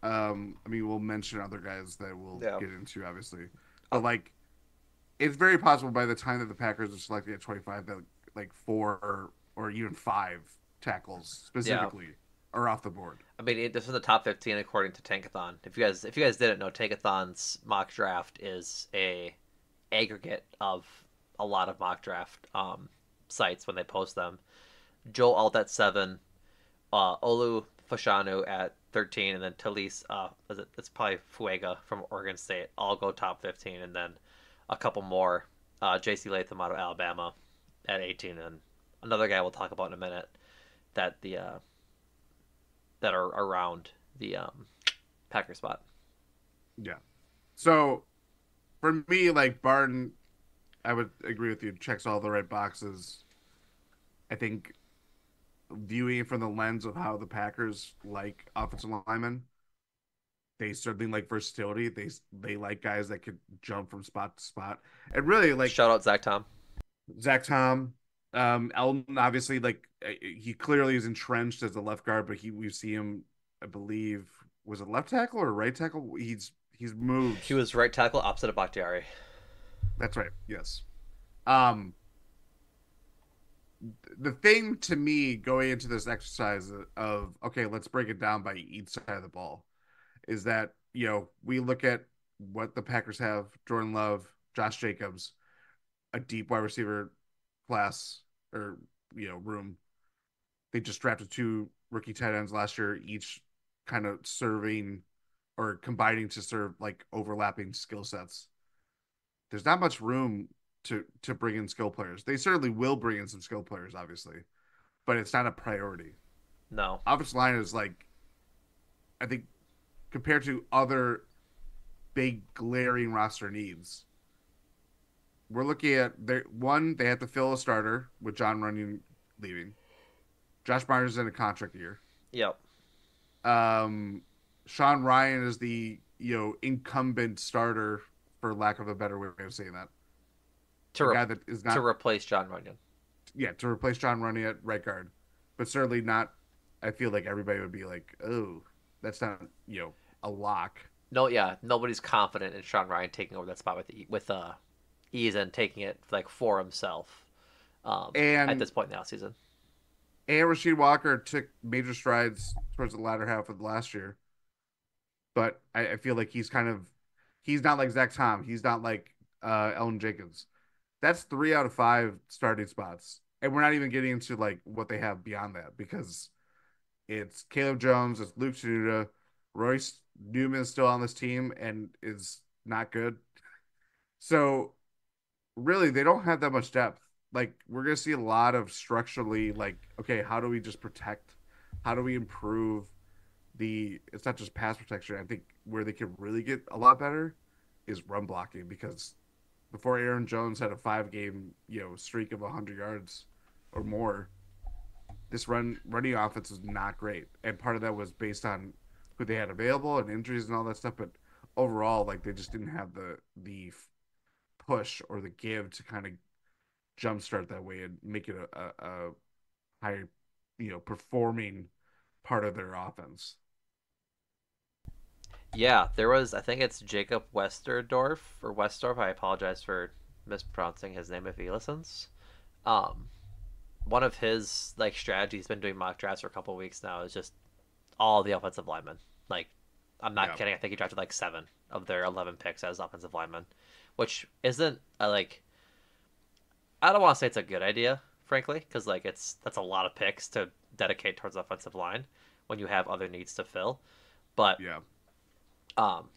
I mean, we'll mention other guys that we'll Yeah. get into, obviously, Uh, but like it's very possible by the time that the Packers are selecting at 25 that like four or even five tackles yeah. specifically are off the board. I mean, this is the top 15 according to Tankathon. If you guys didn't know, Tankathon's mock draft is a aggregate of a lot of mock draft sites when they post them. Joel Alt at 7, Olu Fashanu at 13, and then Talise, it's probably Fuega from Oregon State. All go top 15, and then a couple more. J.C. Latham out of Alabama at 18, and another guy we'll talk about in a minute that the that are around the Packer spot. Yeah. So for me, like Barton, I would agree with you. Checks all the right boxes. I think viewing it from the lens of how the Packers like offensive linemen, they certainly like versatility. They like guys that could jump from spot to spot. And really, like Shout out Zach Tom. Zach Tom, Elton, obviously, like he clearly is entrenched as a left guard, but we see him, I believe, was it left tackle or right tackle? He's moved. He was right tackle opposite of Bakhtiari. That's right. Yes. Um, the thing to me going into this exercise of okay, let's break it down by each side of the ball is that we look at what the Packers have: Jordan Love, Josh Jacobs, a deep wide receiver class or room. They just drafted two rookie tight ends last year, each kind of serving or combining to serve like overlapping skill sets. There's not much room to bring in skill players. They certainly will bring in some skill players, obviously, but it's not a priority. No, Offensive line is like, I think, compared to other big glaring roster needs, we're looking at they have to fill a starter with John Runyon leaving. Josh Myers is in a contract year. yep. Um, Sean Ryan is the incumbent starter, for lack of a better way of saying that. To A re- guy that is to not, replace John Runyon. yeah, to replace John Runyon at right guard, but certainly not. I feel like everybody would be like, oh, that's not a lock. No, yeah, nobody's confident in Sean Ryan taking over that spot with ease and taking it like for himself at And this point in the offseason. Rasheed Walker took major strides towards the latter half of last year, but I feel like he's not like Zach Tom. He's not like Ellen Jacobs. That's 3 out of 5 starting spots, and we're not even getting into like what they have beyond that because It's Caleb Jones, it's Luke Tenuta, Royce Newman is still on this team and is not good. So really, they don't have that much depth. Like we're gonna see a lot of structurally, like, okay, how do we just protect? How do we improve the? It's not just pass protection. I think where they could really get a lot better is run blocking because before Aaron Jones had a 5 game streak of 100 yards or more, this running offense was not great, and part of that was based on who they had available and injuries and all that stuff. But overall, like they just didn't have the push or the give to kind of jumpstart that way and make it a high, performing part of their offense. Yeah, there was. I think it's Jacob Westerdorf or Westdorf. I apologize for mispronouncing his name if he listens. Um, One of his like strategies, he's been doing mock drafts for a couple of weeks now, is just all the offensive linemen. Like, I'm not Yeah, kidding. I think he drafted like 7 of their 11 picks as offensive linemen, which isn't like I don't want to say it's a good idea, frankly, because like that's a lot of picks to dedicate towards offensive line when you have other needs to fill. But yeah, um,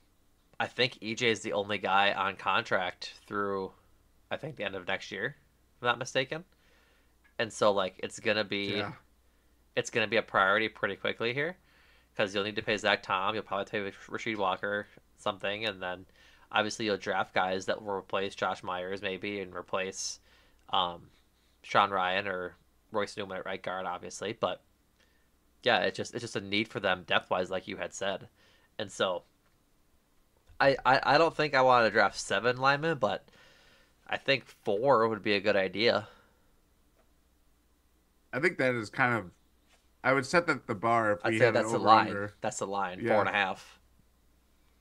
I think EJ is the only guy on contract through I think the end of next year, if I'm not mistaken. And so like yeah. it's gonna be a priority pretty quickly here because you'll need to pay Zach Tom, you'll probably pay Rasheed Walker something, and then obviously you'll draft guys that will replace Josh Myers maybe and replace um, Sean Ryan or Royce Newman at right guard, obviously. But yeah, it's just a need for them depth wise, like you had said. And so I don't think I want to draft 7 linemen, but I think 4 would be a good idea. I think that is kind of. I would set that the bar if I'd we say had an that's the over line. under. That's the line. Four Yeah, and a half.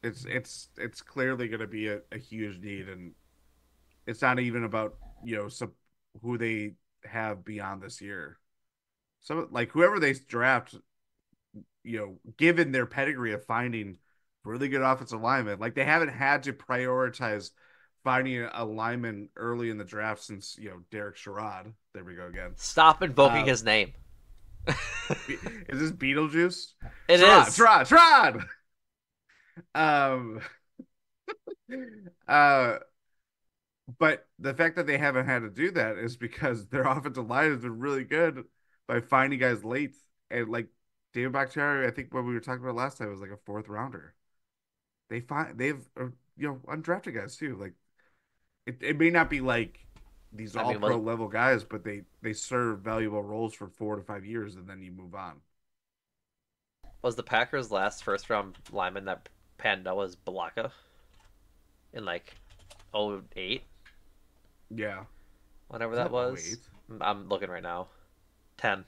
it's clearly going to be a huge need, and it's not even about who they have beyond this year. So like whoever they draft, given their pedigree of finding really good offensive linemen, like they haven't had to prioritize finding a lineman early in the draft since Derek Sherrod. There we go again. Stop invoking Uh, his name. is this Beetlejuice? It Sherrod, is. Sherrod, Sherrod. Um, uh, but the fact that they haven't had to do that is because their offensive line has been really good by finding guys late. And like David Bakhtiari, I think what we were talking about last time was like a fourth rounder. They've undrafted guys too. Like it may not be like these I all mean, was pro level guys, but they serve valuable roles for 4 to 5 years and then you move on. was the Packers' last first round lineman that panned out was Balaka in like '08, Yeah. whatever Was that that was. 08? I'm looking right now. 10,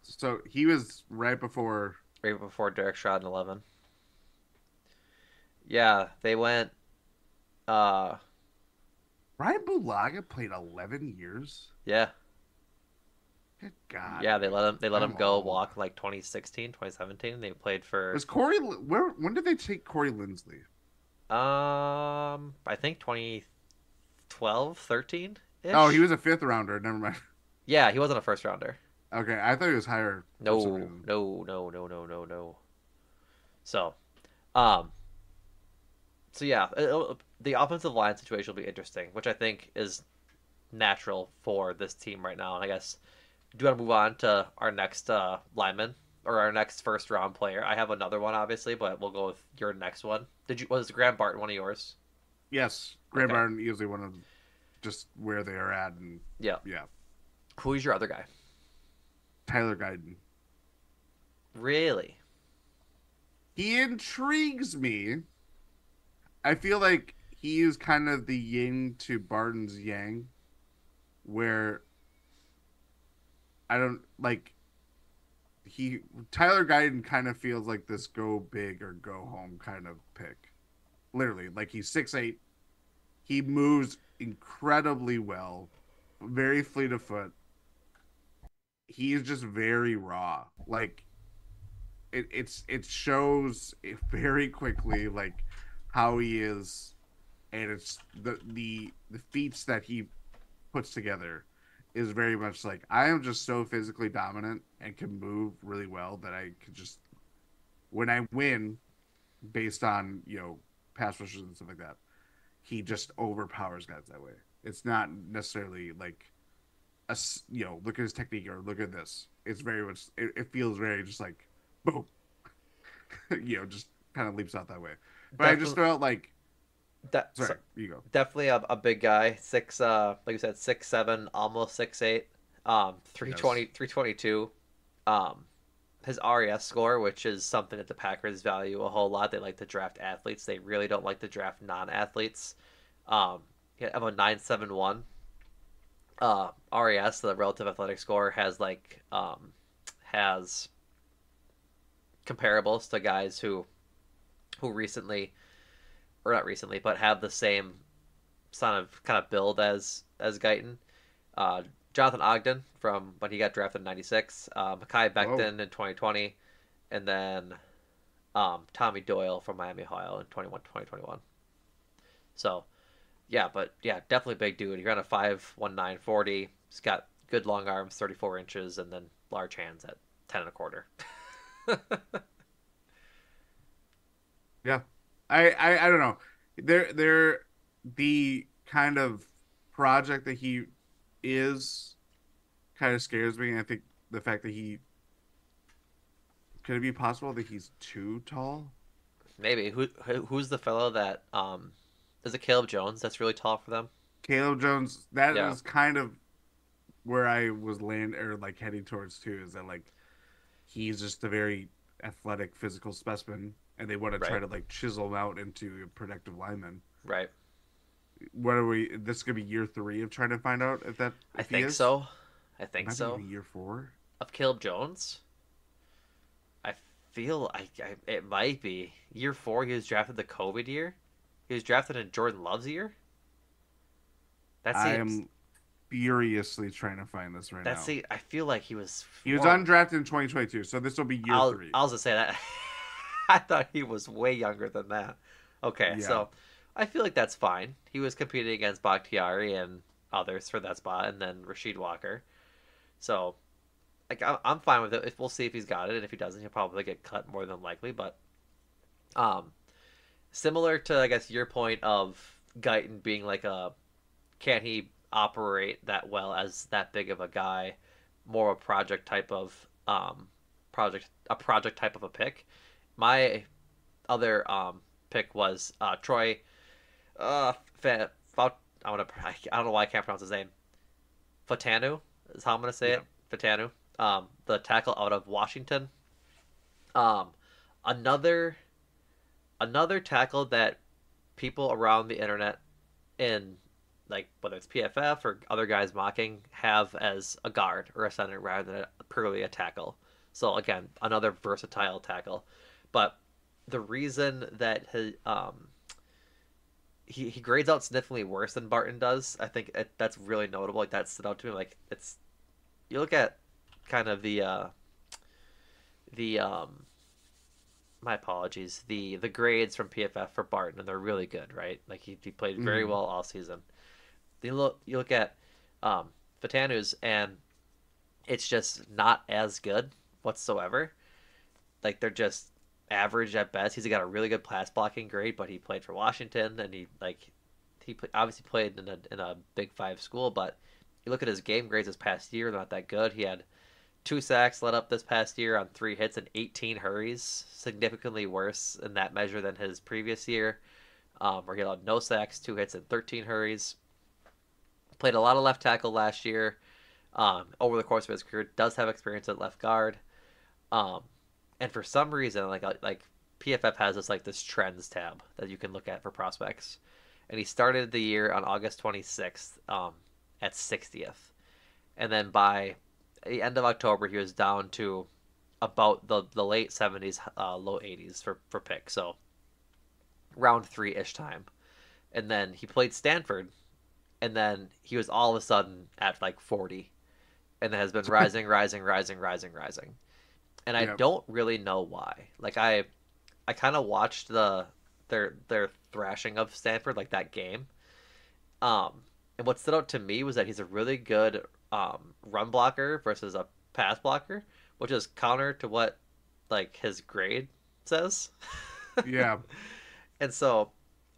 So he was right before. right before Derek Stroud in 11. Yeah, they went. Uh, Ryan Bulaga played 11 years. yeah, Good God, yeah. They dude. let him. They let him I'm go old. walk like 2016, 2017. They played for. Was Corey where? When did they take Corey Lindsley? I think 2012, 13 Oh, he ish. was a fifth rounder. Never mind. Yeah, he wasn't a first rounder. Okay, I thought he was higher for some No, reason. no, no, no, no, no, no. So, um, so yeah, the offensive line situation will be interesting, which I think is natural for this team right now. And I guess do you want to move on to our next lineman or our next first round player? I have another one, obviously, but we'll go with your next one. Was Graham Barton one of yours? Yes, Graham Okay, Barton easily one of just where they are at, and yeah. yeah, Who's your other guy? Tyler Guyton. Really? He intrigues me. I feel like he is kind of the yin to Barton's yang, where I don't like he Tyler Guyton kind of feels like this go big or go home kind of pick. Literally, like he's 6'8". He moves incredibly well, very fleet of foot. He is just very raw. Like it shows very quickly like how he is, and it's the feats that he puts together. is very much like I am just so physically dominant and can move really well that I could just when I win based on pass rushes and stuff like that, he just overpowers guys that way. It's not necessarily like look at his technique or look at this. It's very much it feels very just like boom, just kind of leaps out that way. But I just Definitely felt like that sorry, you go. definitely a big guy. Six like you said, 6'7", almost 6'8", Yes. 322. Um his RES score, which is something that the Packers value a whole lot. They like to draft athletes. They really don't like to draft non-athletes. Yeah, I'm a 971. RES, the relative athletic score, has comparables to guys who recently, or not recently, but have the same kind of build as Guyton. Uh, Jonathan Ogden from when he got drafted in '96, Mekhi Whoa. Becton in 2020, and then Tommy Doyle from Miami, Ohio in 2021. So yeah, but yeah, definitely big dude. He ran a 5'19" 40. He's got good long arms, 34 inches, and then large hands at 10 and a quarter. Yeah. I don't know. They're the kind of project that he is kind of scares me. I think the fact that he could it be possible that he's too tall? Maybe who's the fellow that is it Caleb Jones that's really tall for them? Caleb Jones, that Yeah, is kind of where I was land or like heading towards too, is that like he's just a very athletic physical specimen and they want to try right, to like chisel him out into a productive lineman. right. What are we this could be year 3 of trying to find out I if he think is? so. I It think might be so. even year 4. Of Caleb Jones, I feel it might be year 4. He was drafted the COVID year. He was drafted in Jordan Love's year. That I seems am furiously trying to find this right now. I feel like he was He was more. undrafted in 2022, so this will be year 3. I was gonna say that. I thought he was way younger than that. Okay, Yeah. so I feel like that's fine. He was competing against Bakhtiari and others for that spot, and then Rashid Walker. So like I'm fine with it. If we'll see if he's got it, and if he doesn't, he'll probably get cut more than likely. But um, similar to I guess your point of Guyton being like a can he operate that well as that big of a guy, more a project type of project type of a pick. My other pick was Troy uh Fa- Fa- I don't know why I can't pronounce his name. Fatanu is how I'm gonna say Yeah. it. Fatanu, the tackle out of Washington. Um, another another tackle that people around the internet in like whether it's PFF or other guys mocking have as a guard or a center rather than purely a tackle. So again, another versatile tackle. But the reason that he grades out significantly worse than Barton does, I think that's really notable. Like that stood out to me. Like it's you look at kind of the my apologies the grades from PFF for Barton and they're really good, right? Like he played very Mm-hmm. well all season. You look at um, Fatanu's and it's just not as good whatsoever. Like they're just average at best. He's got a really good pass blocking grade, but he played for Washington and obviously played in a Big Five school. But you look at his game grades this past year; they're not that good. He had 2 sacks let up this past year on 3 hits and 18 hurries, significantly worse in that measure than his previous year, where he allowed no sacks, 2 hits, and 13 hurries. Played a lot of left tackle last year. Over the course of his career, does have experience at left guard. Um, and for some reason, like PFF has this trends tab that you can look at for prospects, and he started the year on August 26th at 60th, and then by the end of October he was down to about the late 70s, low 80s for pick, so round 3 ish time, and then he played Stanford, and then he was all of a sudden at like 40, and then has been rising, rising, rising, rising, rising, and I Yeah. don't really know why. Like I kind of watched their thrashing of Stanford, like that game. Um, And what stood out to me was that he's a really good run blocker versus a pass blocker, which is counter to what like his grade says. Yeah. And so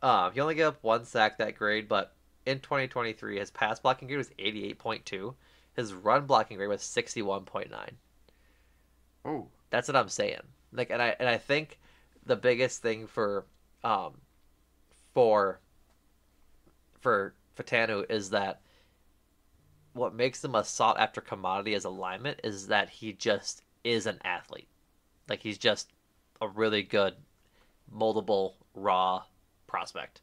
he only gave up one sack that grade, but in 2023, his pass blocking grade was 88.2. His run blocking grade was 61.9. Oh, That's what I'm saying. Like, and I think the biggest thing um for for Fatanu is that what makes him a sought after commodity as a lineman is that he just is an athlete. Like he's just a really good moldable raw prospect.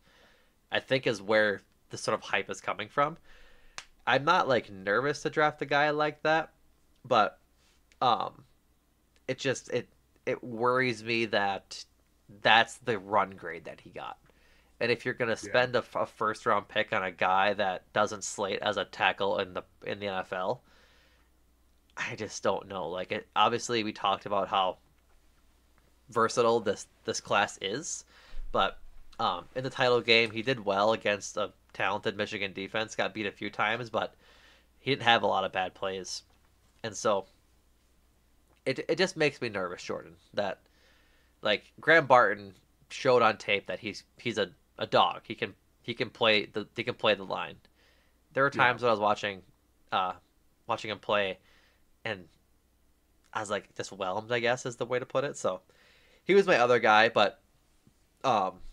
I think is where the sort of hype is coming from. I'm not like nervous to draft a guy like that, but um it just it worries me that that's the run grade that he got. And if you're going to yeah. spend a first round pick on a guy that doesn't slate as a tackle in the NFL, I just don't know. Like it obviously we talked about how versatile this class is, but in the title game he did well against a talented Michigan defense. Got beat a few times, but he didn't have a lot of bad plays, and so it just makes me nervous, Jordan. That like Graham Barton showed on tape that he's a dog. He can play the line. There were Yeah. times when I was uh watching him play, and I was like diswhelmed, I guess is the way to put it. So he was my other guy, but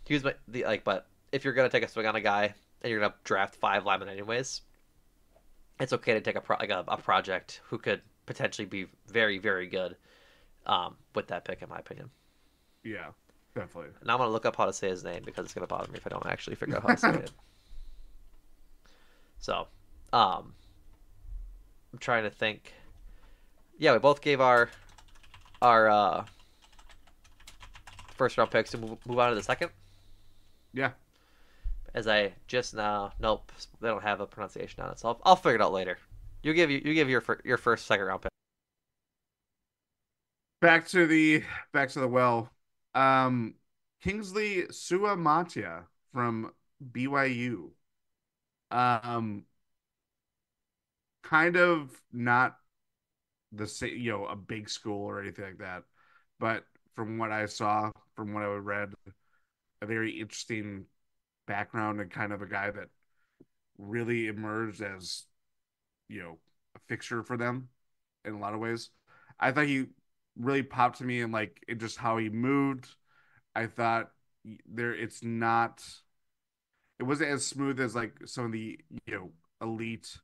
he was my the like. But if you're gonna take a swing on a guy and you're gonna draft five linemen anyways, it's okay to take a project who could potentially be very very good with that pick, in my opinion. Yeah. Definitely. Now I'm gonna look up how to say his name because it's gonna bother me if I don't actually figure out how to say it. So, um, I'm trying to think. Yeah, we both gave our first round picks to move on to the second. Yeah. As I just now, nope, they don't have a pronunciation on it, so I'll figure it out later. You give your first second round pick. Back to the back to the well. Um, Kingsley Suamatia from BYU. Um, kind of not the same, a big school or anything like that, but from what I saw, from what I read, a very interesting background and kind of a guy that really emerged as a fixture for them in a lot of ways. I thought he really popped to me in like in just how he moved. I thought it wasn't as smooth as like some of the elite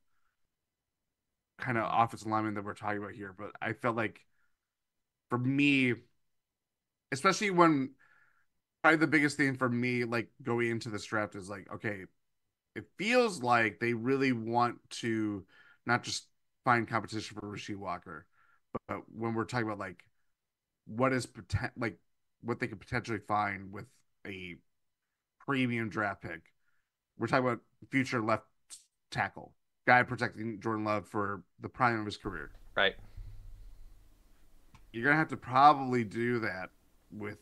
kind of offensive linemen that we're talking about here, but I felt like for me, especially when probably the biggest thing for me like going into this draft is like, okay, it feels like they really want to not just find competition for Rasheed Walker, but when we're talking about like like what they could potentially find with a premium draft pick, we're talking about future left tackle guy protecting Jordan Love for the prime of his career. Right. You're gonna have to probably do that with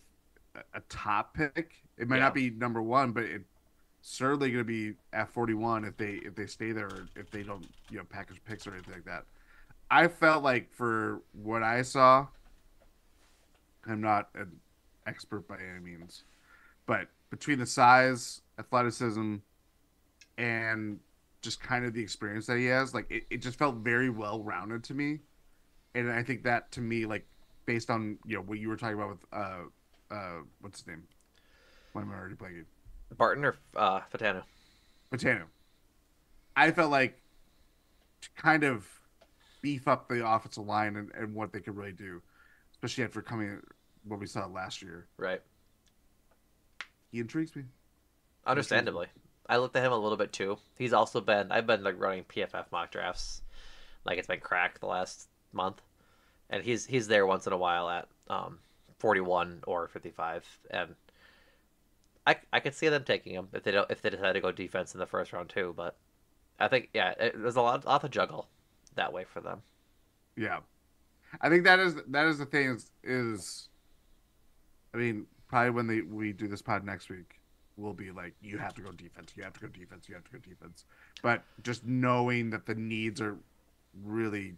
a top pick. It might Yeah. not be number one, but it's certainly going to be at 41 if they stay there or if they don't package picks or anything like that. I felt like for what I saw, I'm not an expert by any means, but between the size, athleticism, and just kind of the experience that he has, like it just felt very well rounded to me. And I think that to me, like based on what you were talking about with what's his name? Why am I already blanking? Barton or Fatano? Patano. I felt like to kind of beef up the offensive line and what they could really do, especially after coming what we saw last year. Right. He intrigues me. He intrigues me. Understandably. I looked at him a little bit too. He's also been I've been like running PFF mock drafts like it's been cracked the last month, and he's there once in a while at 41 or 55, and I could see them taking him if they decide to go defense in the first round too. But I think yeah, there's a lot to juggle that way for them. Yeah, I think that is the thing is I mean probably when we do this pod next week, will be like, you have to go defense, you have to go defense, you have to go defense. But just knowing that the needs are really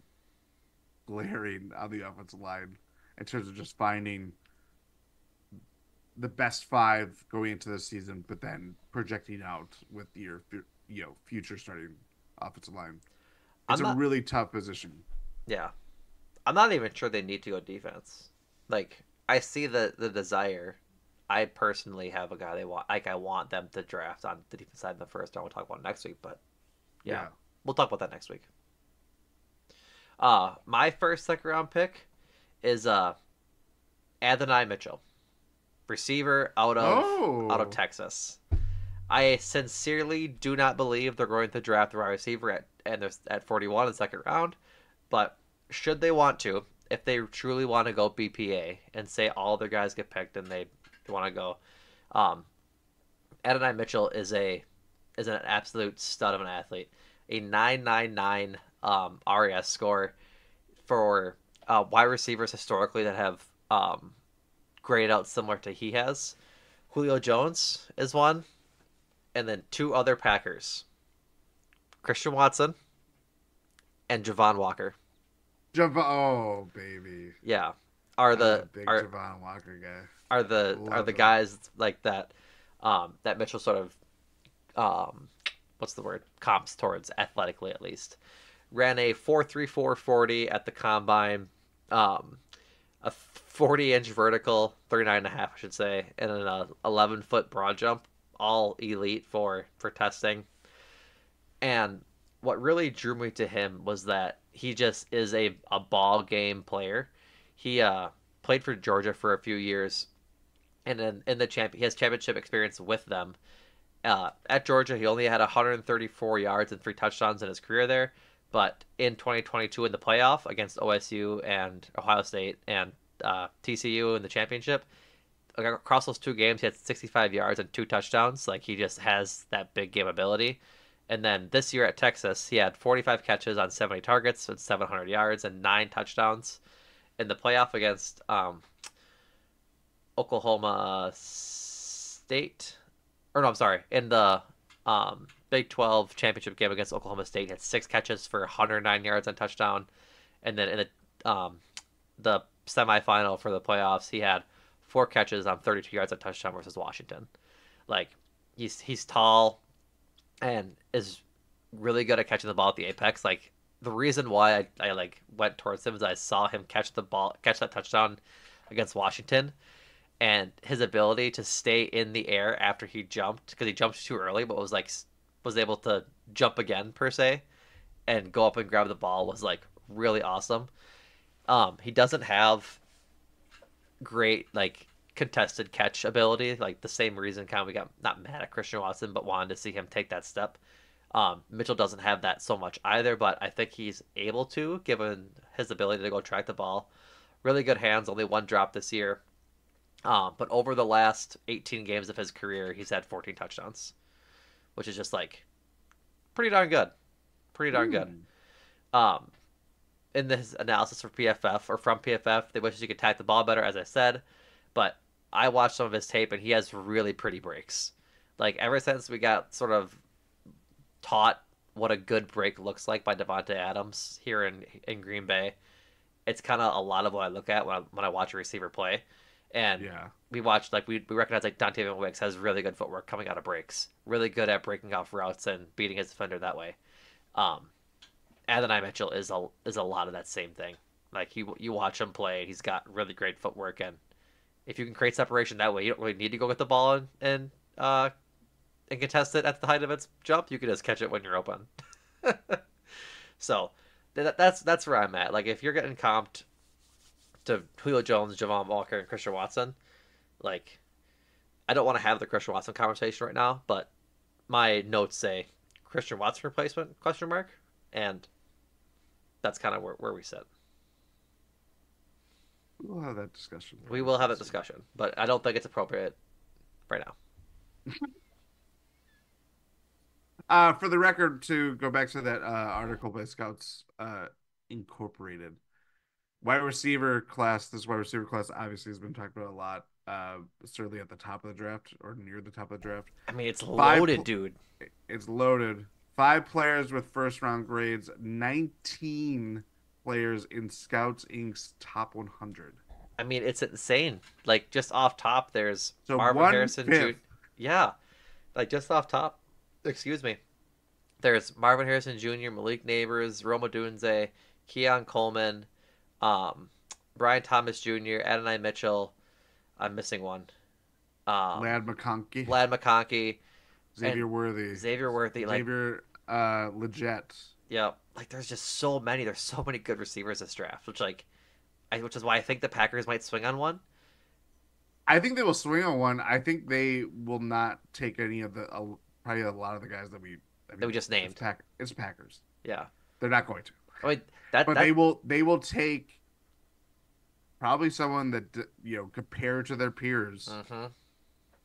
glaring on the offensive line in terms of just finding the best five going into the season, but then projecting out with your future starting offensive line. It's I'm a not. really tough position. Yeah, I'm not even sure they need to go defense. Like I see the desire. I personally have a guy they want. Like I want them to draft on the defense side in the first round. We'll talk about it next week, but yeah, Yeah. we'll talk about that next week. My first second round pick is Adonai Mitchell, receiver out of Oh, Texas. I sincerely do not believe they're going to draft a wide receiver at 41 in the second round, but should they want to, if they truly want to go BPA and say all their guys get picked and they want to go, um, Adonai Mitchell is an absolute stud of an athlete. A 999 RAS score for wide receivers historically that have graded out similar to he has. Julio Jones is one, and then two other Packers, Christian Watson and Javon Walker. Oh baby, Yeah, are I'm a the big Javon Walker guy. are Love the him. guys like that that Mitchell sort of um, what's the word comps towards athletically at least. Ran a 4.3440 at the combine, a 40-inch vertical, 39 and a half I should say, and an 11-foot broad jump, all elite for testing. And what really drew me to him was that he just is a ball game player. He played for Georgia for a few years, and in the he has championship experience with them. At Georgia, he only had 134 yards and three touchdowns in his career there. But in 2022 in the playoff against OSU and Ohio State and TCU in the championship, across those two games, he had 65 yards and two touchdowns. Like he just has that big game ability. And then this year at Texas, he had 45 catches on 70 targets with 700 yards and nine touchdowns. In the playoff against Oklahoma State, or no, I'm sorry, in the Big 12 championship game against Oklahoma State, he had six catches for 109 yards and touchdown. And then in the semifinal for the playoffs, he had four catches on 32 yards and touchdown versus Washington. Like he's tall and is really good at catching the ball at the apex. Like the reason why I like went towards him is I saw him catch that touchdown against Washington, and his ability to stay in the air after he jumped because he jumped too early, but was able to jump again per se and go up and grab the ball was like really awesome. He doesn't have great like contested catch ability, like the same reason kind of we got not mad at Christian Watson, but wanted to see him take that step. Mitchell doesn't have that so much either, but I think he's able to, given his ability to go track the ball. Really good hands, only one drop this year. But over the last 18 games of his career, he's had 14 touchdowns, which is just like pretty darn good. Pretty darn good. Hmm. Um, in this analysis for PFF or from PFF, they wish he could tack the ball better, as I said. But I watched some of his tape, and he has really pretty breaks. Like ever since we got sort of taught what a good break looks like by Devonte Adams here in Green Bay, it's kind of a lot of what I look at when I watch a receiver play. And Yeah. we watched like we recognize like Dante Van Wicks has really good footwork coming out of breaks, really good at breaking off routes and beating his defender that way. Um, Adonai Mitchell is a lot of that same thing. Like you watch him play, he's got really great footwork, and if you can create separation that way, you don't really need to go get the ball and contest it at the height of its jump. You can just catch it when you're open. So that's where I'm at. Like if you're getting comped to Julio Jones, Javon Walker, and Christian Watson, like I don't want to have the Christian Watson conversation right now, but my notes say Christian Watson replacement question mark, and that's kind of where we sit. We'll have that discussion We very, will have very that soon. discussion, but I don't think it's appropriate right now. For the record, to go back to that article by Scouts Incorporated, wide receiver class. This wide receiver class obviously has been talked about a lot. Certainly at the top of the draft or near the top of the draft. I mean, it's Five. loaded, dude. It's loaded. Five players with first round grades. 19 players in Scouts Inc.'s top 100. I mean, it's insane. Like just off top, there's So Marvin one Harrison Jr. fifth. Yeah, like just off top. Excuse me. There's Marvin Harrison Jr., Malik Neighbors, Roma Dunze, Keon Coleman, um, Brian Thomas Jr., Adonai Mitchell. I'm missing one. Um, Lad McConkey, Lad McConkey and Xavier Worthy, Xavier Worthy. Like, Xavier Leggett. yeah, like there's just so many. There's so many good receivers this draft, which is why I think the Packers might swing on one. I think they will swing on one. I think they will not take any of the probably a lot of the guys that we. I That we mean, just named. It's Packers. Yeah, They're not going to, I mean that but that. they will take probably someone that compared to their peers Mm-hmm.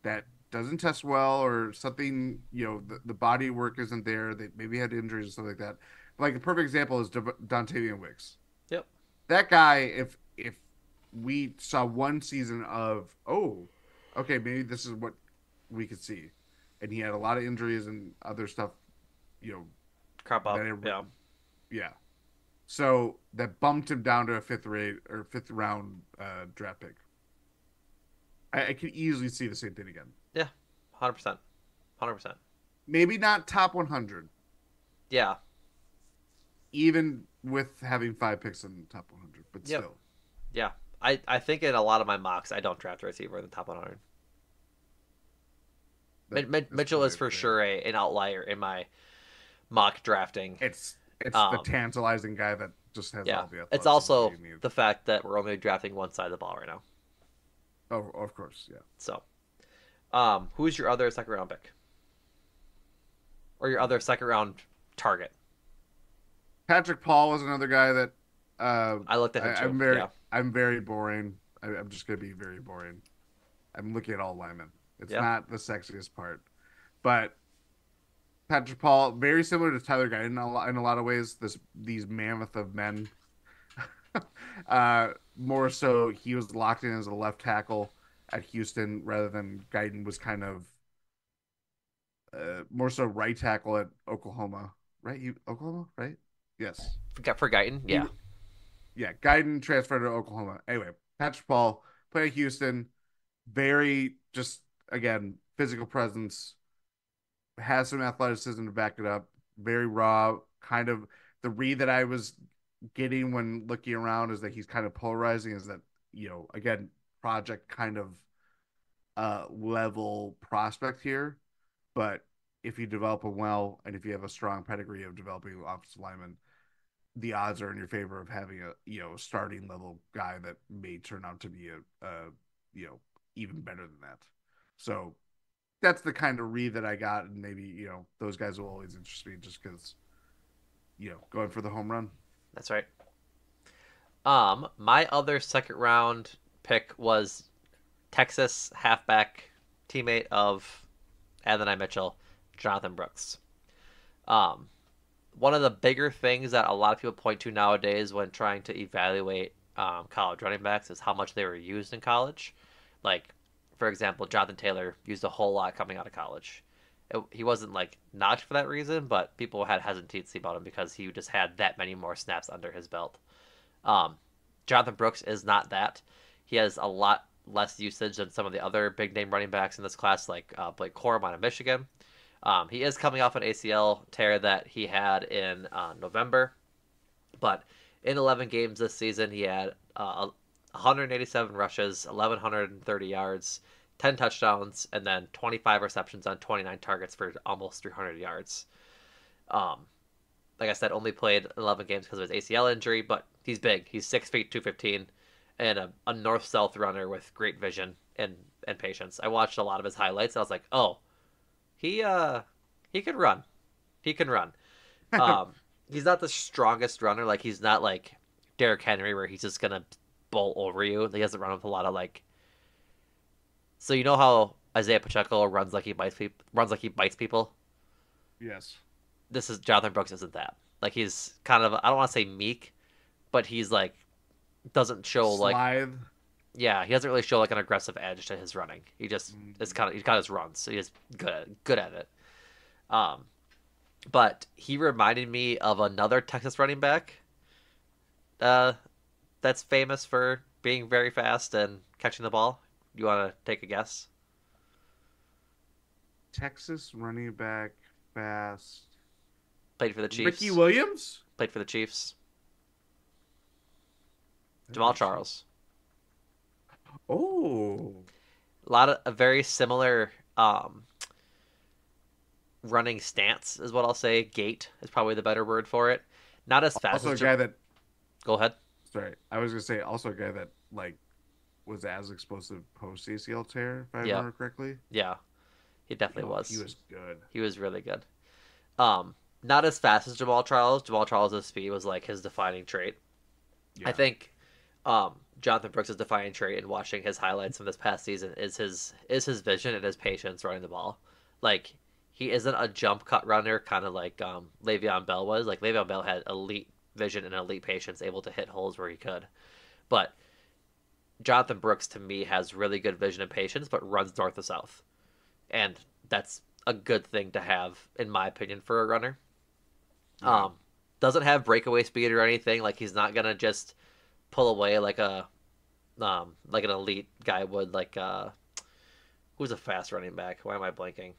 that doesn't test well or something, the body work isn't there. They maybe had injuries and stuff like that. Like the perfect example is Dontavian Wicks. Yep. That guy, if we saw one season of, oh, okay, maybe this is what we could see, and he had a lot of injuries and other stuff, you know, Crop up. that it, Yeah. yeah. So that bumped him down to a fifth round draft pick. I could easily see the same thing again. Yeah. 100%. 100%. Maybe not top 100, Yeah. even with having five picks in the top 100, but Yep. still. Yeah. I think in a lot of my mocks, I don't draft a receiver in the top 100. Mitchell is for sure an outlier in my mock drafting. It's the Um, tantalizing guy that just has yeah. all the It's athleticism that also you need. the fact that we're only drafting one side of the ball right now. Oh, of course, yeah. So, who's your other second round pick? Or your other second round target? Patrick Paul was another guy that I looked at him too. Yeah. I'm very boring. I'm just gonna be very boring. I'm looking at all linemen. It's Yeah. not the sexiest part, but Patrick Paul, very similar to Tyler Guyton in a lot of ways. These mammoth of men. More so, he was locked in as a left tackle at Houston rather than Guyton was kind of more so right tackle at Oklahoma. Right, Oklahoma, right? Yes. For Guyton? He, Yeah. yeah, Guyton transferred to Oklahoma. Anyway, Patrick Paul played at Houston. Very just again physical presence, has some athleticism to back it up. Very raw, kind of the read that I was getting when looking around is that he's kind of polarizing. Is that again project kind of level prospect here, but if you develop him well and if you have a strong pedigree of developing offensive linemen, the odds are in your favor of having a starting level guy that may turn out to be a even better than that. So that's the kind of read that I got, and maybe those guys will always interest me just because going for the home run. That's right. My other second round pick was Texas halfback teammate of Adonai Mitchell, Jonathan Brooks. Um, One of the bigger things that a lot of people point to nowadays when trying to evaluate college running backs is how much they were used in college. Like, for example, Jonathan Taylor used a whole lot coming out of college. He wasn't like knocked for that reason, but people had hesitancy about him because he just had that many more snaps under his belt. Um, Jonathan Brooks is not that. He has a lot less usage than some of the other big name running backs in this class, like Blake Corum out of Michigan. He is coming off an ACL tear that he had in November, but in 11 games this season, he had 187 rushes, 1,130 yards, 10 touchdowns, and then 25 receptions on 29 targets for almost 300 yards. Um, like I said, only played 11 games because of his ACL injury, but he's big. He's 6 feet 215, and a north-south runner with great vision and patience. I watched a lot of his highlights, and I was like, oh, he can run. He can run. Um, he's not the strongest runner. Like he's not like Derrick Henry where he's just gonna bowl over you. He doesn't run with a lot of like. So you know how Isaiah Pacheco runs like he bites people. Yes. This is Jonathan Brooks isn't that. Like he's kind of I don't want to say meek, but he's like doesn't show like Slide. yeah, he doesn't really show like an aggressive edge to his running. He just is Mm. kind of he's got his runs, so he's good at it. Um, but he reminded me of another Texas running back uh, that's famous for being very fast and catching the ball. You want to take a guess? Texas running back fast. Played for the Ricky Chiefs. Williams? Played for the Chiefs. That'd Jamal be cheap. Charles. Oh. A lot of a very similar running stance is what I'll say. Gait is probably the better word for it. Not as fast Also as. a guy that Go ahead. sorry, I was gonna say also a guy that like was as explosive post ACL tear, if I Yeah, remember correctly. yeah, he definitely Oh, he was. was good. He was really good. Not as fast as Jamal Charles. Jamal Charles' speed was like his defining trait. I Yeah. think Jonathan Brooks' defining trait in watching his highlights from this past season is his vision and his patience running the ball. Like he isn't a jump cut runner, kind of like Le'Veon Bell was. Like Le'Veon Bell had elite vision and elite patience, able to hit holes where he could. But Jonathan Brooks to me has really good vision and patience, but runs north to south, and that's a good thing to have, in my opinion, for a runner. Yeah. Um, doesn't have breakaway speed or anything. Like he's not gonna just pull away like an elite guy would. Like who's a fast running back? Why am I blanking?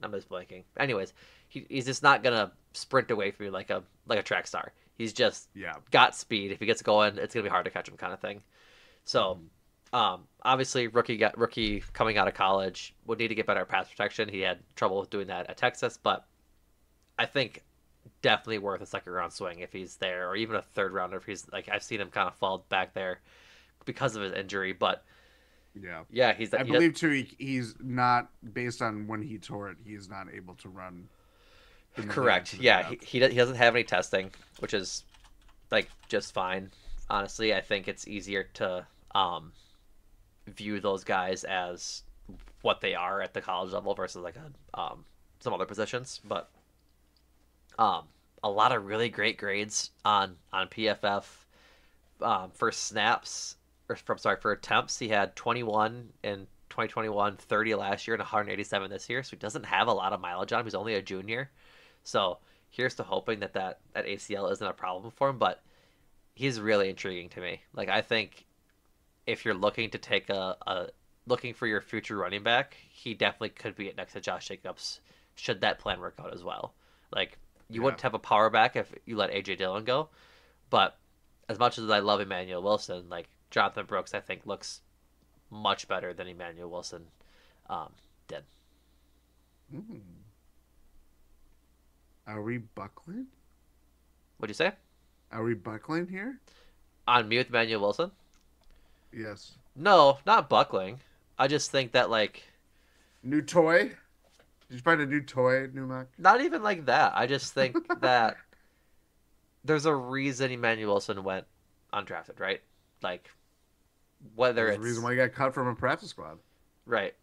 I'm just blanking. Anyways, he's just not gonna sprint away from you like a track star. He's just Yeah. got speed. If he gets going, it's gonna be hard to catch him, kind of thing. So, Mhm. obviously, rookie coming out of college would need to get better at pass protection. He had trouble with doing that at Texas, but I think definitely worth a second round swing if he's there, or even a third rounder if he's like I've seen him kind of fall back there because of his injury. But Yeah. yeah, I believe too he's not based on when he tore it, he is not able to run in the lead up correct. to the Yeah, draft. he doesn't have any testing, which is like just fine. Honestly, I think it's easier to view those guys as what they are at the college level versus like some other positions. But um, a lot of really great grades on PFF for snaps or from sorry for attempts. He had 21 in 2021, 30 last year, and 187 this year. So he doesn't have a lot of mileage on him. He's only a junior. So here's to hoping that ACL isn't a problem for him. But he's really intriguing to me. Like I think if you're looking to take a looking for your future running back, he definitely could be next to Josh Jacobs should that plan work out as well. Like you Yeah. wouldn't have a power back if you let AJ Dillon go, but as much as I love Emmanuel Wilson, like Jonathan Brooks, I think looks much better than Emmanuel Wilson did. Mm. Are we buckling? What'd you say? Are we buckling here? On me with Emmanuel Wilson? Yes. No, not buckling. I just think that like New toy? Did you find a new toy, Numac? not even like that. I just think that there's a reason Emmanuel Wilson went undrafted, right? Like whether There's a reason it's why he got cut from a practice squad. right.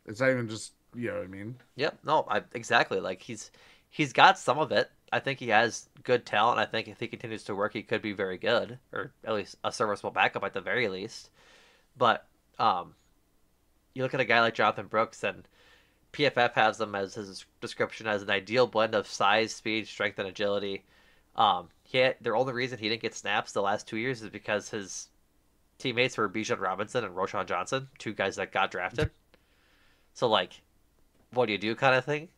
It's not even just, you know what I mean? Yep. No, exactly. Like he's got some of it. I think he has good talent. I think if he continues to work, he could be very good, or at least a serviceable backup at the very least. But um, you look at a guy like Jonathan Brooks, and PFF has him as his description as an ideal blend of size, speed, strength, and agility. The only reason he didn't get snaps the last 2 years is because his teammates were Bijan Robinson and Roshan Johnson, two guys that got drafted. So like, what do you do, kind of thing.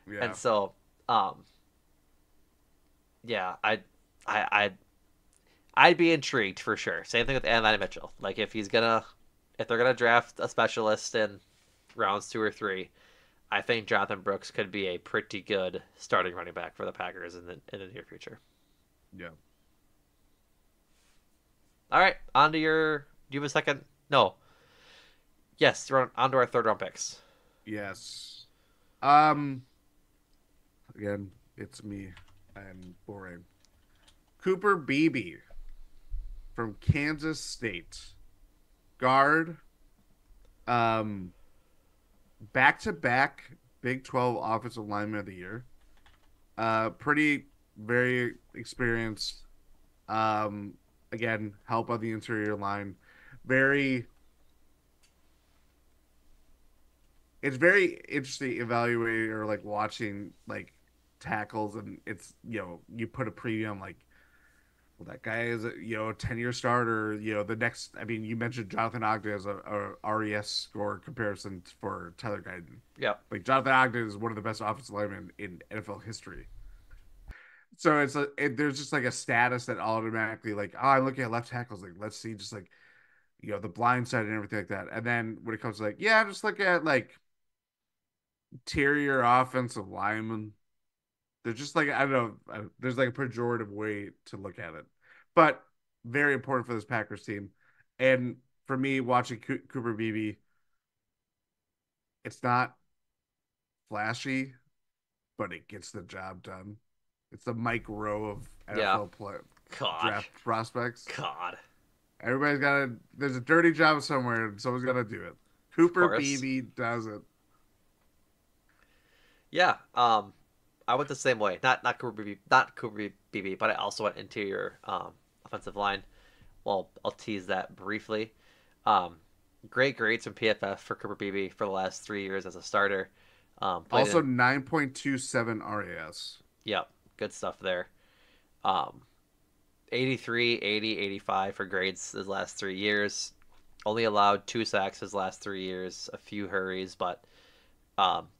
And Yeah. so, um, yeah, I, I'd be intrigued for sure. Same thing with Anthony Mitchell. Like if they're gonna draft a specialist in rounds 2 or 3, I think Jonathan Brooks could be a pretty good starting running back for the Packers in the near future. Yeah. All right, on to your. Do you have a second? No. Yes, you're on to our third round picks. Yes. Um, again, it's me. I'm boring. Cooper Beebe from Kansas State. Guard. Um, back to back Big 12 Offensive Lineman of the Year. Pretty very experienced. Um, Again, help on the interior line. Very, it's very interesting evaluating or like watching like tackles, and it's you put a preview on like, well, that guy is a 10-year starter. The next, I mean, you mentioned Jonathan Ogden as a RES score comparison for Tyler Guyton. Yep. Like Jonathan Ogden is one of the best offensive linemen in NFL history. So there's just like a status that automatically like, oh, I'm looking at left tackles, like let's see just like the blind side and everything like that. And then when it comes to like, yeah, I'm just looking at like interior offensive linemen. They're just like, I don't know, there's like a pejorative way to look at it, but very important for this Packers team. And for me, watching Cooper Beebe, it's not flashy, but it gets the job done. It's the Mike Rowe of Yeah. NFL God. draft prospects. God. Everybody's got to. There's a dirty job somewhere, and someone's got to do it. Of Cooper course. Beebe does it. Yeah. I went the same way. Not Cooper BB, not Cooper BB, but I also went interior offensive line. Well, I'll tease that briefly. Um, Great grades from PFF for Cooper BB for the last 3 years as a starter. Played Also, in 9.27 RAS. Yep, good stuff there. Um, 83, 80, 85 for grades his last 3 years. Only allowed 2 sacks his last 3 years, a few hurries, but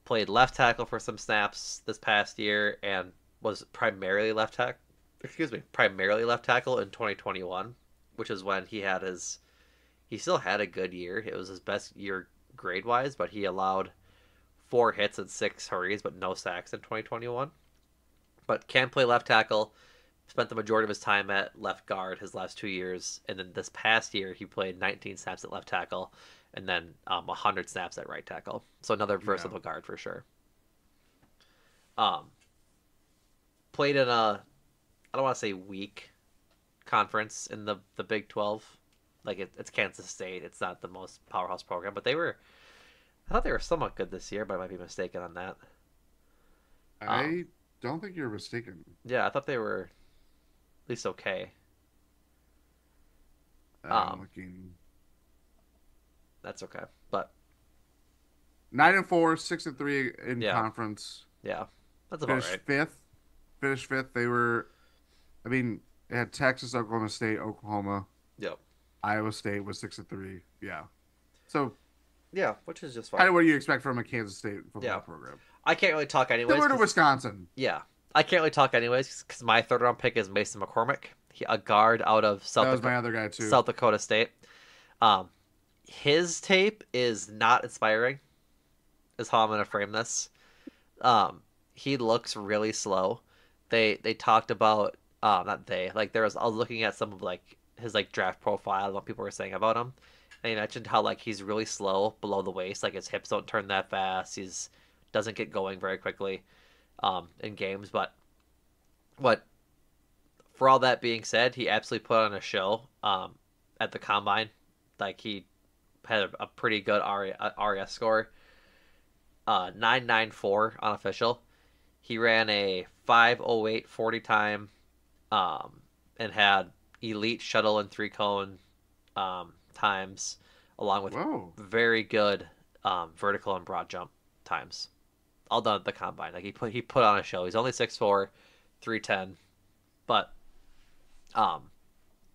played left tackle for some snaps this past year and was primarily left tackle. Excuse me, primarily left tackle in 2021, which is when he had his. He still had a good year. It was his best year grade wise, but he allowed 4 hits and 6 hurries, but no sacks in 2021. But can play left tackle. Spent the majority of his time at left guard his last 2 years, and then this past year he played 19 snaps at left tackle, and then 100 snaps at right tackle. So another Yeah. versatile guard for sure. Um, Played in a I don't want to say weak conference in the Big 12. Like it's Kansas State. It's not the most powerhouse program, but they were. I thought they were somewhat good this year, but I might be mistaken on that. Um, I don't think you're mistaken. yeah, I thought they were at least okay. I'm Um, looking that's okay, but 9-4, 6-3 in yeah, conference. yeah, that's about Finished right. fifth. Finished fifth. They were. I mean, they had Texas, Oklahoma State, Oklahoma, Yep. Iowa State was 6-3. Yeah. So Yeah, which is just kind fine. of what do you expect from a Kansas State football Yeah, program? I can't really talk anyways Similar to because Wisconsin. yeah, I can't really talk anyways because my third round pick is Mason McCormick, a guard out of That was my other guy too. South Dakota State. Um, his tape is not inspiring. Is how I'm gonna frame this. Um, he looks really slow. They talked about not they like there was I was looking at some of like his like draft profile and what people were saying about him, and he mentioned how like he's really slow below the waist, like his hips don't turn that fast. He's doesn't get going very quickly in games, but what for all that being said, he absolutely put on a show at the combine. Like he had a pretty good RS score, 994 unofficial. He ran a 5:08 40 time, and had elite shuttle and 3 cone times, along with Whoa. very good vertical and broad jump times. All done at the combine. Like he put on a show. He's only 6'4", 310, but um,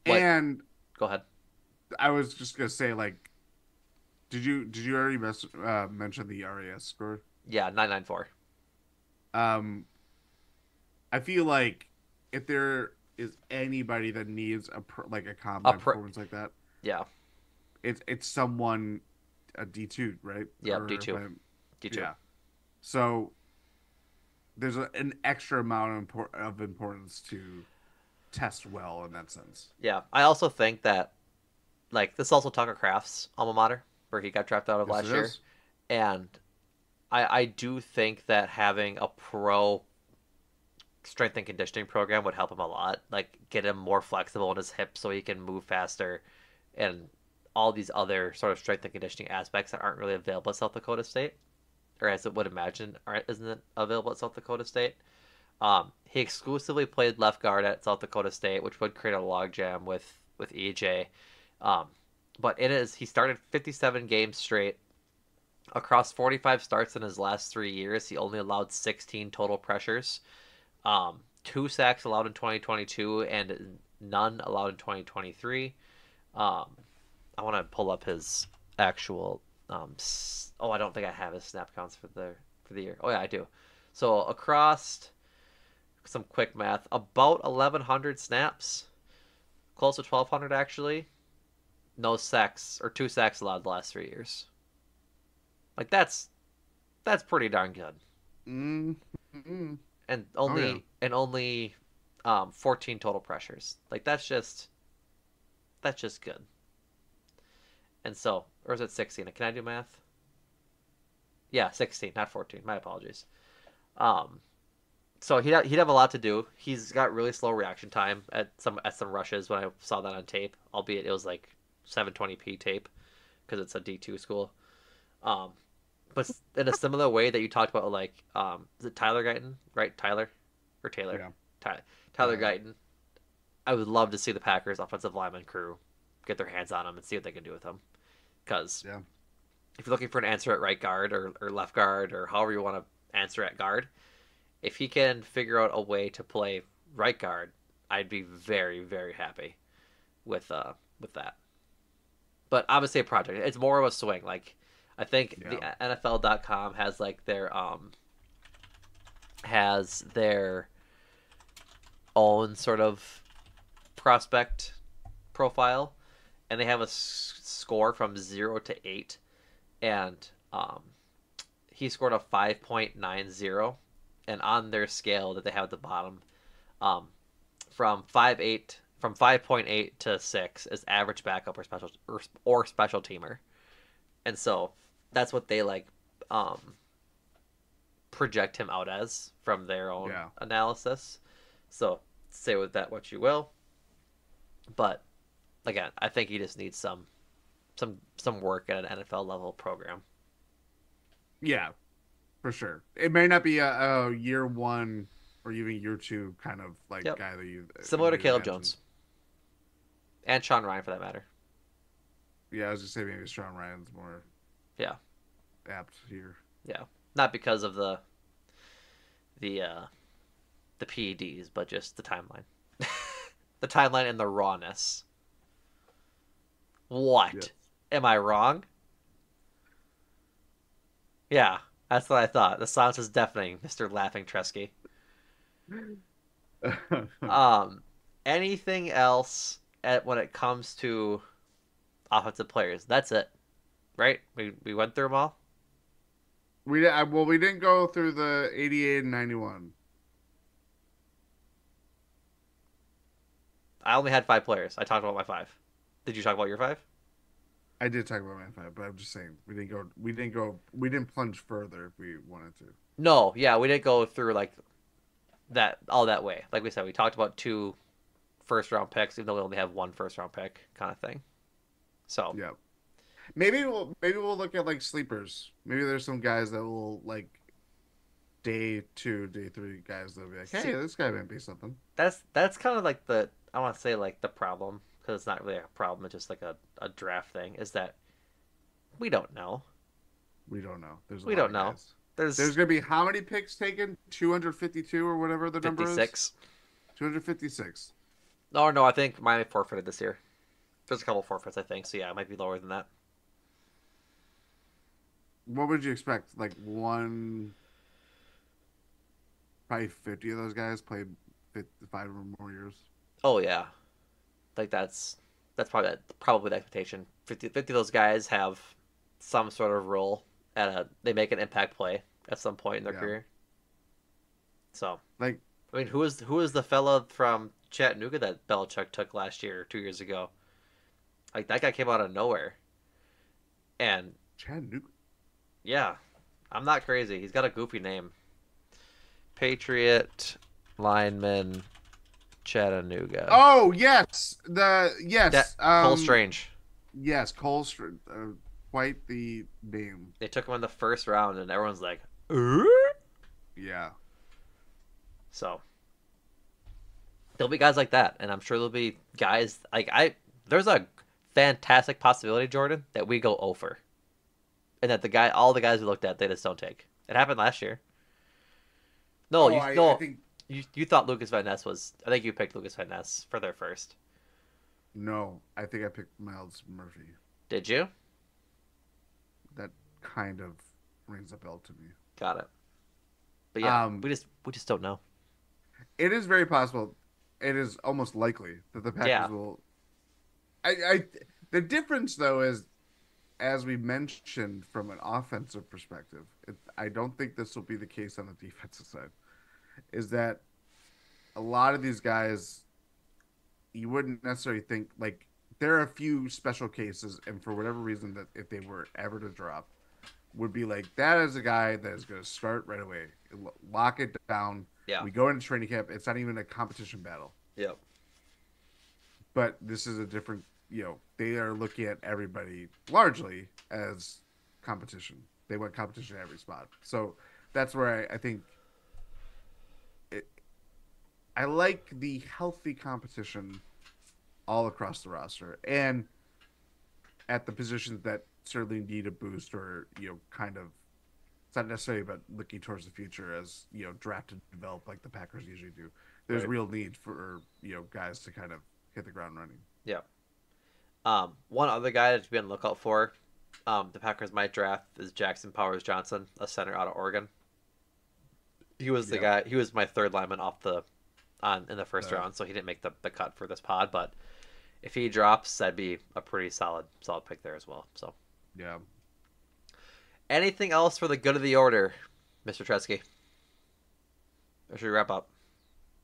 what? And Go ahead. I was just gonna say, like, did you already mention the RAS score? Yeah, 994. Um, I feel like if there is anybody that needs like a combine Up. performance like that, Yeah. it's someone a D2, right? Yep. Or if D2. I'm, D2. yeah. So there's an extra amount of importance to test well in that sense. Yeah. I also think that like this is also Tucker Kraft's alma mater, where he got drafted out of Yes, it last year, is. and I do think that having a pro strength and conditioning program would help him a lot. Like get him more flexible in his hips so he can move faster, and all these other sort of strength and conditioning aspects that aren't really available at South Dakota State, or as it would imagine, isn't it available at South Dakota State? He exclusively played left guard at South Dakota State, which would create a logjam with EJ. Um, but he started 57 games straight across 45 starts in his last 3 years. He only allowed 16 total pressures, 2 sacks allowed in 2022, and none allowed in 2023. Um, I want to pull up his actual. I don't think I have his snap counts for the year. Oh yeah, I do. So across some quick math, about 1,100 snaps, close to 1,200 actually. No sacks or 2 sacks allowed the last 3 years. Like that's pretty darn good. Mm-hmm. And Oh yeah. only 14 total pressures. Like that's just good. And so, or is it 16? Can I do math? Yeah, 16, not 14. My apologies. Um, so he'd have a lot to do. He's got really slow reaction time at some rushes when I saw that on tape, albeit it was like 720p tape because it's a D2 school. Um, but in a similar way that you talked about, like, is it Tyler Guyton, right? Tyler or Taylor? Yeah. Tyler Guyton. I would love to see the Packers offensive lineman crew get their hands on him and see what they can do with him. Because Yeah. if you're looking for an answer at right guard or left guard or however you want to answer at guard, if he can figure out a way to play right guard, I'd be very, very happy with that. But obviously a project. It's more of a swing. Like I think the Yeah. NFL.com has their own sort of prospect profile, and they have a score from 0 to 8, and he scored a 5.90, and on their scale that they have at the bottom, um, from 5.8 to 6 is average backup or special teamer, and so that's what they like um, project him out as from their own Yeah. analysis. So say with that what you will, but again, I think he just needs some work at an NFL level program. Yeah. For sure. It may not be a year one or even year two kind of like Yep, guy that you similar to Caleb imagine. Jones and Sean Ryan for that matter. Yeah, I was just saying maybe Sean Ryan's more Yeah, apt here. yeah, not because of the uh, the PEDs, but just the timeline, the timeline and the rawness. Yes. What? Am I wrong? Yeah, that's what I thought. The silence is deafening, Mister Laughing Tresky. Um, anything else when it comes to offensive players? That's it, right? We went through them all. We didn't go through the 88 and 91. I only had 5 players. I talked about my 5. Did you talk about your 5? I did talk about Man 5, but I'm just saying we didn't plunge further if we wanted to. No, yeah, we didn't go through like that all that way. Like we said, we talked about 2 first round picks, even though we only have 1 first round pick, kind of thing. So Yeah. Maybe we'll look at like sleepers. Maybe there's some guys that will like day two, day three guys that'll be like, hey, see, this guy might be something. that's kind of like the I want to say like the problem because it's not really a problem. It's just like a draft thing. Is that we don't know. We don't know. There's a We lot don't of know. guys. There's There's gonna be how many picks taken? 252 or whatever the number is. 56. 256. No, no, I think Miami forfeited this year. There's a couple forfeits, I think. So yeah, it might be lower than that. What would you expect? Like probably 50 of those guys played 5 or more years. Oh yeah, like that's probably the expectation. 50 of those guys have some sort of role they make an impact play at some point in their Yeah. career. So Like I mean, who is the fella from Chattanooga that Belichick took last year or 2 years ago? Like that guy came out of nowhere, and Chattanooga. yeah, I'm not crazy. He's got a goofy name. Patriot lineman Chattanooga. Oh yes, That Cole Strange. yes, quite the name. They took him in the first round, and everyone's like, Yeah. So there'll be guys like that, and I'm sure there'll be guys like I. There's a fantastic possibility, Jordan, that we go over, and that all the guys we looked at, they just don't take. It happened last year. No, Oh, you I no, think you thought Lucas Van Ness was. I think you picked Lucas Van Ness for their first. no. I think I picked Miles Murphy. Did you? That kind of rings a bell to me. Got it. But yeah, Um, we just don't know. it is very possible. It is almost likely that the Yeah. Packers will. I the difference though is, as we mentioned, from an offensive perspective, I don't think this will be the case on the defensive side. Is that a lot of these guys you wouldn't necessarily think like there are a few special cases, and for whatever reason that if they were ever to drop, would be like that is a guy that is going to start right away, lock it down. Yeah. We go into training camp. It's not even a competition battle, Yep. but this is a different. They are looking at everybody largely as competition. They want competition at every spot. So that's where I think it, I like the healthy competition all across the roster and at the positions that certainly need a boost or kind of it's not necessarily about looking towards the future as draft and develop like the Packers usually do. There's Right. real need for guys to kind of hit the ground running. Yeah. One other guy to be on the lookout for, the Packers might draft is Jackson Powers Johnson, a center out of Oregon. He was the Yeah, guy. He was my third lineman off the on in the first the round, so he didn't make the cut for this pod. But if he drops, that'd be a pretty solid pick there as well. So yeah. anything else for the good of the order, Mr. Tresky? Or should we wrap up?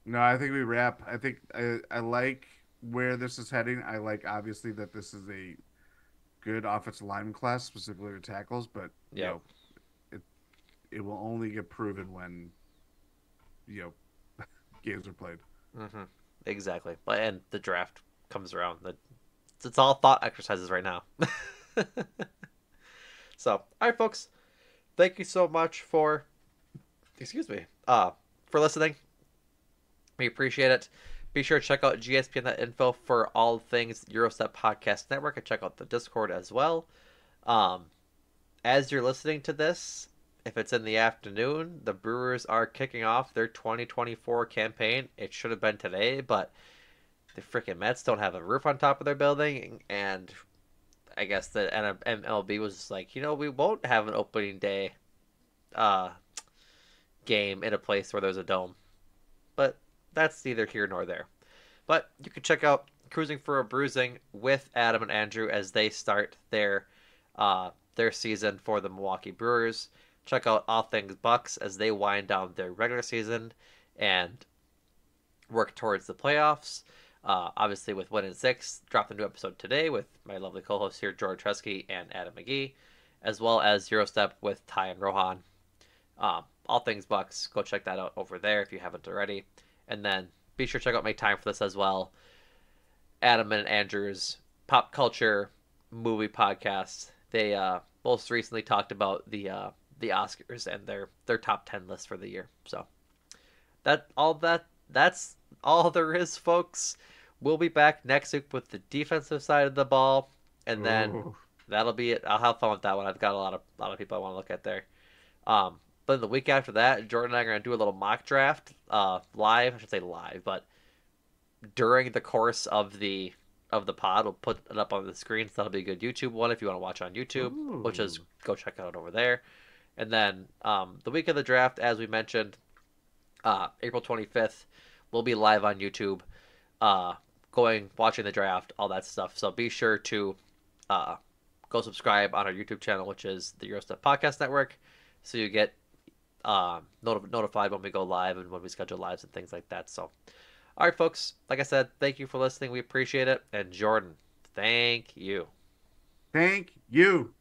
No, I think we wrap. I think I like where this is heading. I like obviously that this is a good offensive lineman class, specifically with tackles, but Yep. it it will only get proven when you know games are played. Mm-hmm. Exactly. But and the draft comes around. It's all thought exercises right now. So, all right, folks. Thank you so much for, excuse me, for listening. We appreciate it. Be sure to check out gspn.info for all things Eurostep Podcast Network and check out the Discord as well. Um, as you're listening to this, if it's in the afternoon, the Brewers are kicking off their 2024 campaign. It should have been today, but the freaking Mets don't have a roof on top of their building, and I guess the MLB was just like, we won't have an opening day uh, game in a place where there's a dome. But that's neither here nor there. But you can check out Cruising for a Bruising with Adam and Andrew as they start their season for the Milwaukee Brewers. Check out All Things Bucks as they wind down their regular season and work towards the playoffs. Obviously, with 1-6, dropped a new episode today with my lovely co-hosts here, George Tresky and Adam McGee, as well as Eurostep with Ty and Rohan. All Things Bucks, go check that out over there if you haven't already. And then be sure to check out Make Time for This as well. Adam and Andrew's pop culture movie podcast. They most recently talked about the Oscars and their top 10 list for the year. So that's all there is, folks. We'll be back next week with the defensive side of the ball, and then Oh, that'll be it. I'll have fun with that one. I've got a lot of people I want to look at there. But the week after that, Jordan and I are gonna do a little mock draft, live. I should say live, but during the course of the pod, we'll put it up on the screen. So that'll be a good YouTube one if you want to watch on YouTube, which is ooh. go check it out over there. And then the week of the draft, as we mentioned, April 25th, we'll be live on YouTube, watching the draft, all that stuff. So be sure to go subscribe on our YouTube channel, which is the Eurostep Podcast Network, so you get notified when we go live and when we schedule lives and things like that. So, all right, folks, like I said, thank you for listening. We appreciate it. And Jordan, thank you. Thank you.